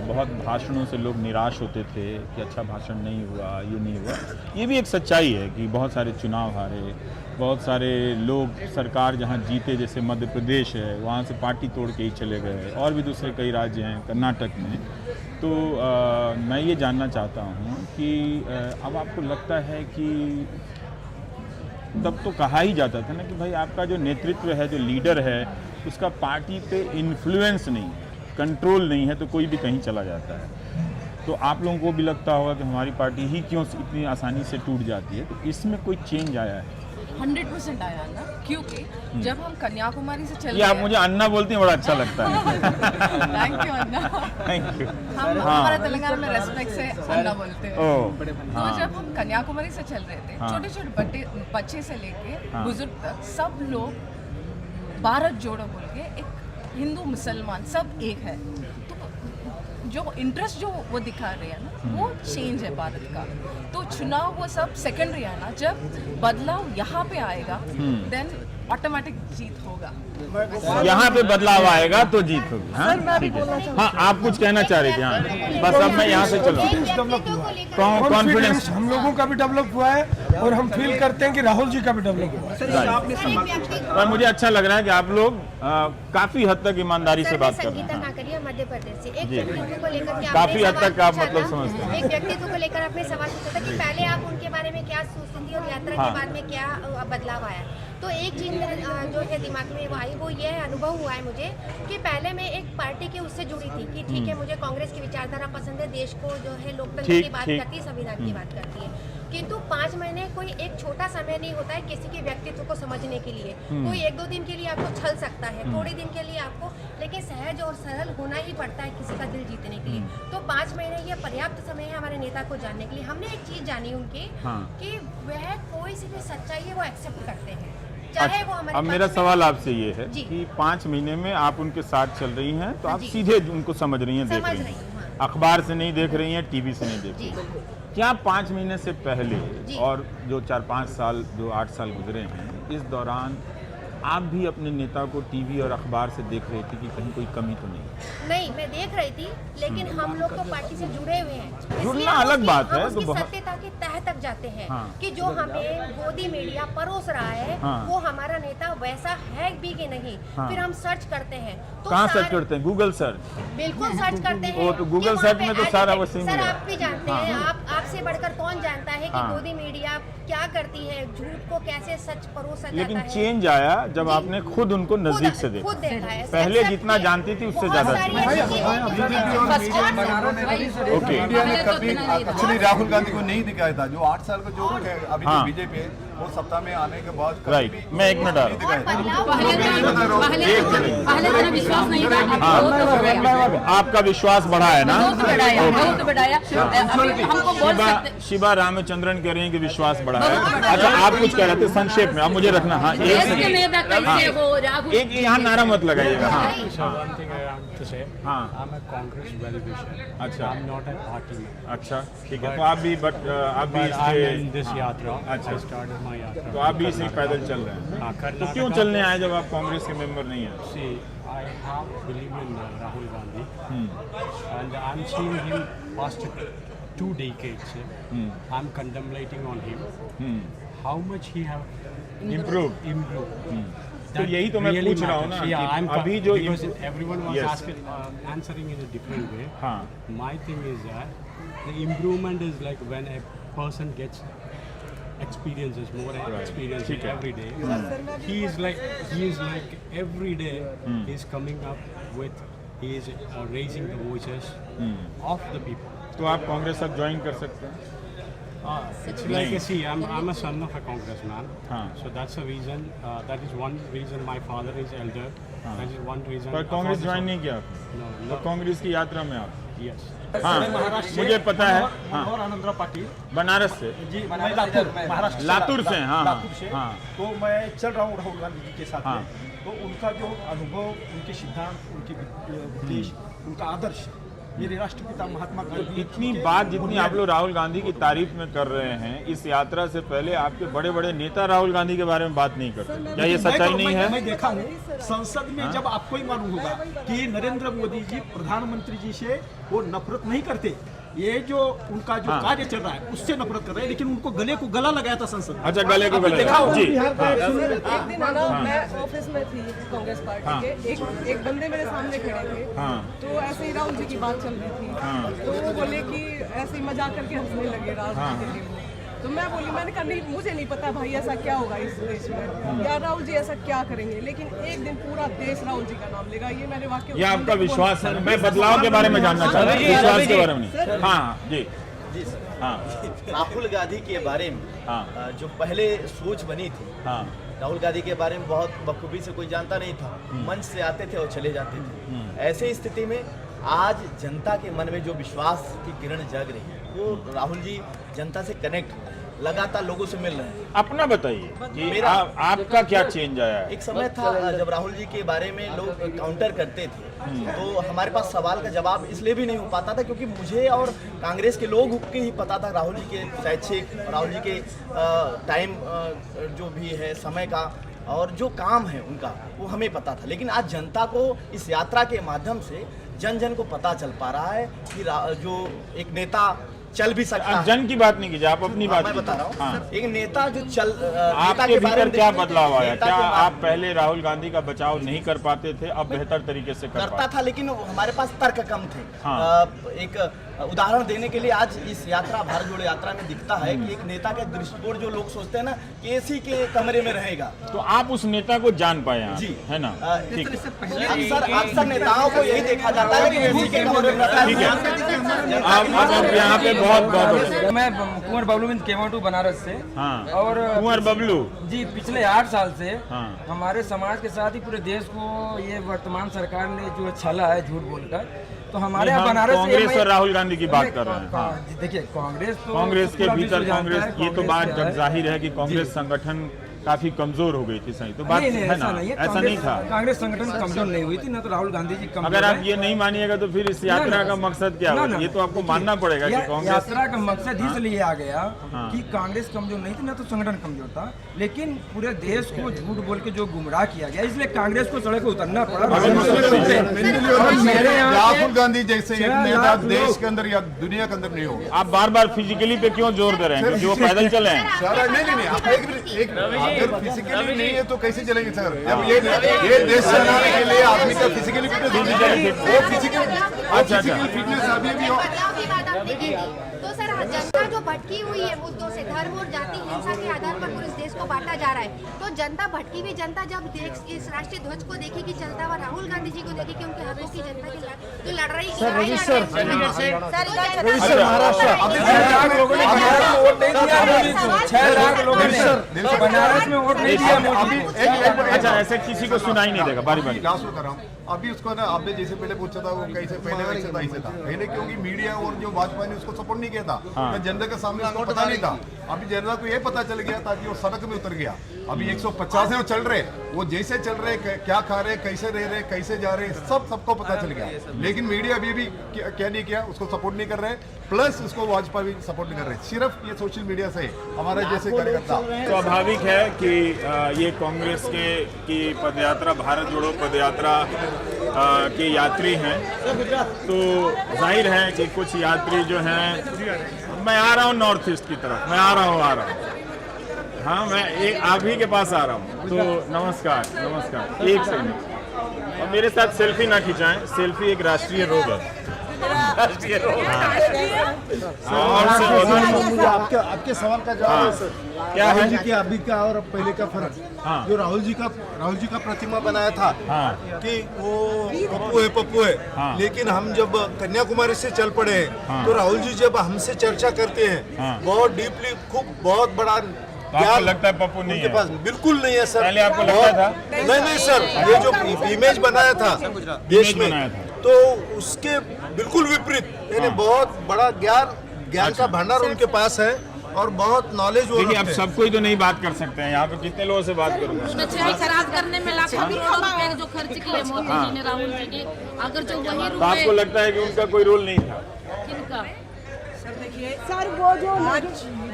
बहुत भाषणों से लोग निराश होते थे कि अच्छा भाषण नहीं हुआ, ये नहीं हुआ। ये भी एक सच्चाई है कि बहुत सारे चुनाव हारे, बहुत सारे लोग सरकार जहाँ जीते, जैसे मध्य प्रदेश है, वहाँ से पार्टी तोड़ के ही चले गए, और भी दूसरे कई राज्य हैं कर्नाटक में। तो मैं ये जानना चाहता हूँ कि अब आपको लगता है कि तब तो कहा ही जाता था ना कि भाई आपका जो नेतृत्व है, जो लीडर है, उसका पार्टी पे इन्फ्लुएंस नहीं, कंट्रोल नहीं है, तो कोई भी कहीं चला जाता है। तो आप लोगों को भी लगता होगा कि हमारी पार्टी ही क्यों इतनी आसानी से टूट जाती है, तो इसमें कोई चेंज आया है?
100% आया ना, क्योंकि जब हम कन्याकुमारी से चल
ये आप मुझे अन्ना बोलती हैं, बड़ा अच्छा लगता है।
Thank you Anna.
Thank you.
हम हमारे तेलंगाना में रेस्पेक्ट से अन्ना बोलते हैं।
तो
जब हम कन्याकुमारी से चल रहे थे, छोटे छोटे बच्चे से लेके बुजुर्ग तक सब लोग भारत जोड़ो बोल के, एक हिंदू मुसलमान सब एक है। तो जो इंटरेस्ट जो वो दिखा रहे हैं ना, वो चेंज है भारत का। तो चुनाव वो सब सेकेंडरी है ना, जब बदलाव यहाँ पे आएगा देन ऑटोमेटिक जीत होगा।
यहाँ पे बदलाव आएगा तो जीत होगी। हाँ ठीक है। हाँ आप कुछ कहना चाह रहे थे? हाँ बस अब मैं यहाँ से चलूँ। कॉन्फिडेंस
हम लोगों का भी डेवलप हुआ है और हम फील करते हैं कि राहुल जी का भी डेवलप हुआ है।
और मुझे अच्छा लग रहा है कि आप लोग काफी हद तक ईमानदारी से बात कर रहे हैं।
काकरिया मध्य प्रदेश से एक व्यक्तित्व को लेकर के
काफी
आपने
हद तक
सवाल
आप
पूछा
मतलब
था।
समझते हैं।
एक व्यक्तित्व को लेकर आपने सवाल पूछा था कि पहले आप उनके बारे में क्या सोचती थी और यात्रा के बाद में क्या बदलाव आया। तो एक चीज मेरे जो है दिमाग में वो आई, वो ये अनुभव हुआ है मुझे कि पहले मैं एक पार्टी के उससे जुड़ी थी कि ठीक है मुझे कांग्रेस की विचारधारा पसंद है, देश को जो है लोकतंत्र की बात करती है, संविधान की बात करती है। किंतु 5 महीने कोई एक छोटा समय नहीं होता है किसी के व्यक्तित्व को समझने के लिए। कोई 1-2 दिन के लिए आपको छल सकता है, थोड़े दिन के लिए आपको, लेकिन सहज और सरल होना ही पड़ता है किसी का दिल जीतने के लिए। तो 5 महीने ये पर्याप्त समय है हमारे नेता को जानने के लिए। हमने एक चीज जानी उनकी कि वह कोई सी भी सच्चाई है वो एक्सेप्ट करते हैं, चाहे वो हमारे।
अब मेरा सवाल आपसे ये है कि 5 महीने में आप उनके साथ चल रही हैं तो आप सीधे उनको समझ रही हैं, देख रही हैं, अखबार से नहीं देख रही हैं, टीवी से नहीं देख रही हैं। क्या 5 महीने से पहले और जो 4-5 साल जो 8 साल गुजरे हैं, इस दौरान आप भी अपने नेता को टीवी और अखबार से देख रहे थे कि कहीं कोई कमी तो नहीं?
नहीं, मैं देख रही थी, लेकिन हम लोग तो पार्टी से जुड़े हुए हैं।
जुड़ना अलग बात है,
तो सत्यता के तह तक जाते हैं कि जो हमें गोदी मीडिया परोस रहा है वो हमारा नेता वैसा है भी कि नहीं। फिर हम सर्च करते हैं तो
कहाँ सर्च करते हैं? Google search?
बिल्कुल सर्च करते हैं।
वो तो गूगल सर्च में तो सारा वो सही
सर
है।
आप भी जानते हैं, आपसे बढ़कर कौन जानता है कि गोदी मीडिया क्या करती है, झूठ को कैसे सच परोसा जाता है।
लेकिन चेंज आया जब आपने खुद उनको नजदीक से देखा। पहले जितना जानती थी उससे ज्यादा।
ओके, इंडिया ने कभी एक्चुअली राहुल गांधी को नहीं दिखाया था। जो 8 साल का जो अभी जो बीजेपी है वो सत्ता में आने के बाद
राइट, मैं 1 मिनट आ रहा
पहले विश्वास नहीं था,
आपका विश्वास बढ़ा है ना?
बहुत बढ़ाया। हमको बोल सकते
शिबा रामचंद्रन कह रहे हैं कि विश्वास बढ़ा है। अच्छा आप कुछ कह रहे थे संक्षेप में, आप मुझे रखना। हाँ एक यहाँ नारा मत लगाइएगा। अच्छा अच्छा ठीक है, तो आप भी तो आप भी इसी पैदल चल रहे हैं। तो क्यों चलने आए जब आप कांग्रेस के मेंबर नहीं हैं?
I have believed in Rahul Gandhi, and I'm seeing him past 2 decades. I'm contemplating on him, how much he have improved.
तो यही तो मैं पूछ रहा हूँ ना कि अभी जो
everyone was asking, answering in a different way. My thing is that the improvement is like when a person gets experiences, more experience every day. He is like every day is coming up with, he is raising the voices of the people.
तो आप कांग्रेस अब ज्वाइन कर सकते हैं?
It's like, see, I'm a son of a congressman, so that's a reason. That is one reason my father is elder. That is one reason.
पर कांग्रेस ज्वाइन नहीं किया आपने?
No.
तो कांग्रेस की यात्रा में आप?
Yes.
हाँ मुझे पता है।
और आनंदरा पाटिल
बनारस से?
जी, महाराष्ट्र
लातूर से। हाँ हाँ।
तो मैं चल रहा हूँ राहुल गांधी जी के साथ में। तो उनका जो अनुभव, उनके सिद्धांत, उनके उपदेश, उनका आदर्श मेरे राष्ट्रपिता महात्मा गांधी।
इतनी बात जितनी आप लोग राहुल गांधी की तारीफ में कर रहे हैं, इस यात्रा से पहले आपके बड़े बड़े नेता राहुल गांधी के बारे में बात नहीं करते। क्या ये सच्चाई नहीं है?
मैं देखा हूँ संसद में, जब आपको ही मालूम होगा कि नरेंद्र मोदी जी प्रधानमंत्री जी से वो नफरत नहीं करते। ये जो उनका जो कार्य चल रहा है उससे नफरत कर रहे हैं, लेकिन उनको गले को गला लगाया था संसद।
अच्छा गले को गला जी।
एक दिन ना मैं ऑफिस में थी कांग्रेस पार्टी के, एक बंदे मेरे सामने खड़े थे, तो ऐसे ही राहुल जी की बात चल रही थी, तो वो बोले कि ऐसे ही मजाक करके हंसने लगे राहुल जी के लिए। तो मैं बोली, मैंने कहा नहीं, मुझे नहीं पता भाई ऐसा क्या होगा इस देश में, या राहुल जी ऐसा क्या करेंगे, लेकिन एक दिन पूरा देश राहुल जी का नाम लेगा। ये मैंने वाकई।
ये आपका विश्वास है? मैं बदलाव के बारे में जानना चाहता हूँ, विश्वास के बारे में नहीं। हाँ जी
सर।
हाँ
राहुल गांधी के बारे में जो पहले सोच बनी थी, राहुल गांधी के बारे में बहुत बखूबी से कोई जानता नहीं था। मंच से आते थे और चले जाते थे। ऐसे स्थिति में आज जनता के मन में जो विश्वास की किरण जग रही है, वो राहुल जी जनता से कनेक्ट लगातार लोगों से मिल रहे हैं।
अपना बताइए कि आपका क्या चेंज आया है?
एक समय था जब राहुल जी के बारे में लोग काउंटर करते थे, तो हमारे पास सवाल का जवाब इसलिए भी नहीं हो पाता था क्योंकि मुझे और कांग्रेस के लोग के ही पता था राहुल जी के शैक्षिक, राहुल जी के टाइम जो भी है समय का और जो काम है उनका वो हमें पता था, लेकिन आज जनता को इस यात्रा के माध्यम से जन जन को पता चल पा रहा है कि जो एक नेता चल भी सकता है।
जन की बात नहीं कीजिए, आप अपनी बात
मैं बता रहा हूँ।
हाँ।
एक नेता जो
आपके भीतर क्या बदलाव आया? क्या आप पहले राहुल गांधी का बचाव नहीं कर पाते थे, अब बेहतर तरीके से
करता था, लेकिन हमारे पास तर्क कम थे।
हाँ।
एक उदाहरण देने के लिए आज इस यात्रा, भारत जोड़ो यात्रा में दिखता है कि एक नेता का दृष्टिकोण जो लोग सोचते हैं ना कि एसी के कमरे में रहेगा,
तो आप उस नेता को जान पाए आप,
जी
है ना? ठीक है,
अक्सर नेताओं को यही देखा जाता है कि एसी के कमरे में रहता है।
ठीक है, आप यहाँ पे बहुत
मैं कुंवर बबलू केवटू बनारस से।
हाँ।
और
कुंवर बबलू
जी पिछले 8 साल से
हाँ।
हमारे समाज के साथ ही पूरे देश को ये वर्तमान सरकार ने जो छला है झूठ बोलकर, तो हमारे यहाँ बनारस
कांग्रेस और राहुल गांधी की बात कर रहे हैं। हाँ।
देखिए कांग्रेस
के भीतर कांग्रेस, ये तो बात जग जाहिर है कि कांग्रेस संगठन काफी कमजोर हो गई थी, सही तो बात है ना? ऐसा नहीं था,
कांग्रेस संगठन कमजोर नहीं हुई थी, ना तो राहुल गांधी जी कमजोर।
अगर आप ये नहीं मानिएगा तो फिर इस यात्रा का मकसद क्या है? ये तो आपको मानना पड़ेगा कि कांग्रेस
यात्रा का मकसद इसलिए आ गया कि कांग्रेस कमजोर नहीं थी, ना तो संगठन कमजोर था, लेकिन पूरे देश को झूठ बोल के जो गुमराह किया गया, इसलिए कांग्रेस को सड़क पर उतरना पड़ा।
राहुल गांधी जैसे एक नेता देश के अंदर या दुनिया के अंदर नहीं होगा।
आप बार बार फिजिकली पे क्यों जोर दे रहे हैं? क्योंकि वो पैदल चले हैं।
नहीं, अगर फिजिकली नहीं है तो कैसे चलेंगे सर? जब ये देश चलाने के लिए आदमी का फिजिकली फिटनेस होनी चाहिए। वो फिजिकल फिटनेस अभी भी हो।
तो सर जनता जो भटकी हुई है मुद्दों से, धर्म और जाति हिंसा के आधार पर पूरे देश को बांटा जा रहा है, तो जनता भटकी हुई जनता जब इस राष्ट्रीय ध्वज को देखेगी चलता हुआ, राहुल गांधी जी को देखेगी उनके हकों की जनता की जो लड़ रही
बनारस में वोट नहीं दिया।
अच्छा, ऐसे किसी को सुनाई नहीं देगा। बारी बारी
लास्ट में कर रहा हूँ। अभी उसको ना आपने जैसे पहले पूछा था वो कैसे पहले वैसे था ऐसे था पहले, क्योंकि मीडिया और जो भाजपा ने उसको सपोर्ट नहीं किया था, तो जनता के सामने उसको पता नहीं था। अभी जनता को ये पता चल गया ताकि वो सड़क में उतर गया। अभी 150 है वो चल रहे, वो जैसे चल रहे, क्या खा रहे, कैसे रह रहे, कैसे जा रहे, सबको पता चल गया। लेकिन मीडिया अभी भी क्या नहीं किया, उसको सपोर्ट नहीं कर रहे, प्लस उसको भाजपा भी सपोर्ट नहीं कर रहे, सिर्फ ये सोशल मीडिया से हमारे जैसे कार्यकर्ता।
स्वाभाविक है कि ये कांग्रेस की पदयात्रा, भारत जोड़ो पदयात्रा के यात्री हैं, तो जाहिर है कि कुछ यात्री जो हैं, मैं आ रहा हूँ नॉर्थ ईस्ट की तरफ, मैं आ रहा हूँ। हाँ, मैं एक आप ही के पास आ रहा हूँ, तो नमस्कार। एक सेकंड, और मेरे साथ सेल्फी ना खिंचाएं, सेल्फी एक राष्ट्रीय रोग है।
आपके सवाल का जवाब है सर,
क्या है
जी की अभी का और पहले का फर्क? जो राहुल जी का प्रतिमा बनाया था कि वो पप्पू है, लेकिन हम जब कन्याकुमारी से चल पड़े हैं, तो राहुल जी जब हमसे चर्चा करते हैं बहुत डीपली, खूब बहुत बड़ा
आपको लगता है पप्पू नहीं है?
पास बिल्कुल नहीं है सर।
पहले आपको लगता था?
नहीं सर, ये जो इमेज बनाया था देश में, तो उसके बिल्कुल विपरीत, यानी बहुत बड़ा ज्ञान का भंडार उनके पास है और बहुत नॉलेज।
देखिए, अब सबको ही तो नहीं बात कर सकते हैं, यहाँ पे कितने लोगों से बात करूँगा।
खराब करने में लाखों करोड़ों रुपए जो खर्च किए मोदी जी ने, राहुल जी ने, अगर जो वही
तो आपको लगता है कि उनका कोई रोल नहीं था?
किनका?
सर वो जो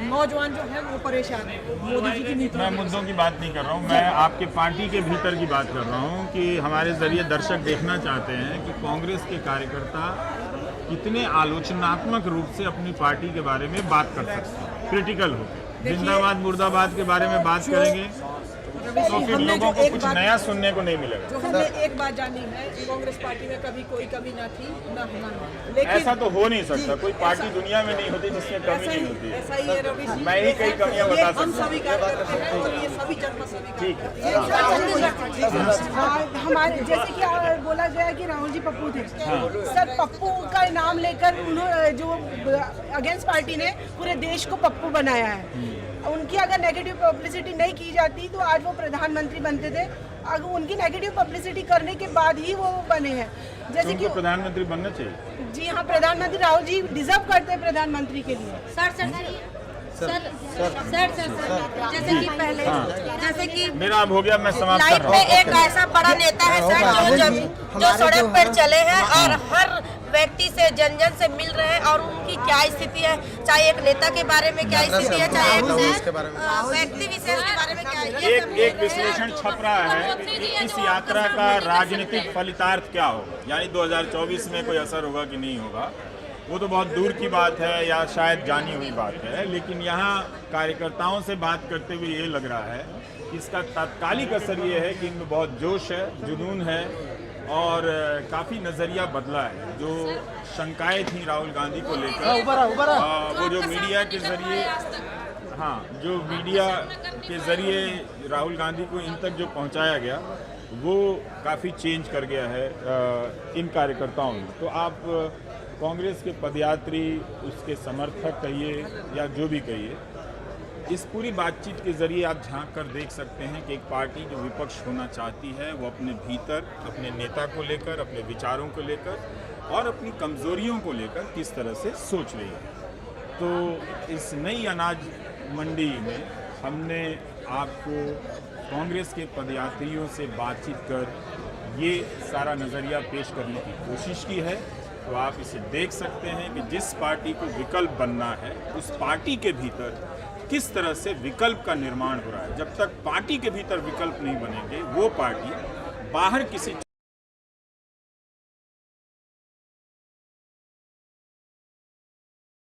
नौजवान जो है वो परेशान है मोदी जी की नीति।
मैं मुद्दों की बात नहीं कर रहा हूँ, मैं आपके पार्टी के भीतर की बात कर रहा हूँ कि हमारे जरिए दर्शक देखना चाहते हैं कि कांग्रेस के कार्यकर्ता कितने आलोचनात्मक रूप से अपनी पार्टी के बारे में बात कर सकते हैं, क्रिटिकल हो, जिंदाबाद मुर्दाबाद के बारे में बात करेंगे, तो फिर लोगों को कुछ नया सुनने को नहीं मिलेगा।
जो हमने एक बात जानी है, कांग्रेस पार्टी में कभी कोई कमी ना थी ना होना, लेकिन
ऐसा तो हो नहीं सकता, कोई पार्टी दुनिया में नहीं होती जिसमें कमी नहीं होती।
ऐसा ही है रवि जी,
मैं ही कई कमियां बता सकता हूं।
हम सभी करते हैं और ये सभी जनता स्वीकार
ठीक
है। हमारे जैसे कि बोला गया कि राहुल जी पप्पू थे, सर पप्पू का नाम लेकर उन्होंने जो अगेंस्ट पार्टी ने पूरे देश को पप्पू बनाया है। उनकी अगर नेगेटिव पब्लिसिटी नहीं की जाती तो आज वो प्रधानमंत्री बनते थे। अगर उनकी नेगेटिव पब्लिसिटी करने के बाद ही वो बने हैं। जैसे कि
प्रधानमंत्री बनना चाहिए।
जी हाँ, प्रधानमंत्री राहुल जी डिजर्व करते हैं प्रधानमंत्री के लिए।
सर जैसे कि पहले जैसे कि
मेरा अब हो गया, मैं समाप्त कर
लाइफ
रहा हूं।
में एक ऐसा बड़ा नेता है सर जो सड़क पर चले हैं और हर व्यक्ति से जन से मिल रहे हैं और उनकी क्या स्थिति है, चाहे एक नेता के बारे में क्या स्थिति है, चाहे एक व्यक्ति विशेष के बारे में क्या
एक विश्लेषण छप रहा है कि इस यात्रा का राजनीतिक फलितार्थ क्या होगा, यानी 2024 में कोई असर होगा कि नहीं होगा, वो तो बहुत दूर की बात है या शायद जानी हुई बात है। लेकिन यहाँ कार्यकर्ताओं से बात करते हुए ये लग रहा है कि इसका तात्कालिक असर ये है कि इनमें बहुत जोश है, जुनून है और काफ़ी नज़रिया बदला है। जो शंकाएं थी राहुल गांधी को लेकर, वो जो मीडिया के ज़रिए जो मीडिया के ज़रिए राहुल गांधी को इन तक जो पहुंचाया गया, वो काफ़ी चेंज कर गया है इन कार्यकर्ताओं में। तो आप कांग्रेस के पदयात्री, उसके समर्थक कहिए या जो भी कहिए, इस पूरी बातचीत के ज़रिए आप झांक कर देख सकते हैं कि एक पार्टी जो विपक्ष होना चाहती है वो अपने भीतर अपने नेता को लेकर, अपने विचारों को लेकर और अपनी कमज़ोरियों को लेकर किस तरह से सोच रही है। तो इस नई अनाज मंडी में हमने आपको कांग्रेस के पदयात्रियों से बातचीत कर ये सारा नज़रिया पेश करने की कोशिश की है। तो आप इसे देख सकते हैं कि जिस पार्टी को विकल्प बनना है, उस पार्टी के भीतर किस तरह से विकल्प का निर्माण हो रहा है। जब तक पार्टी के भीतर विकल्प नहीं बनेंगे, वो पार्टी बाहर किसी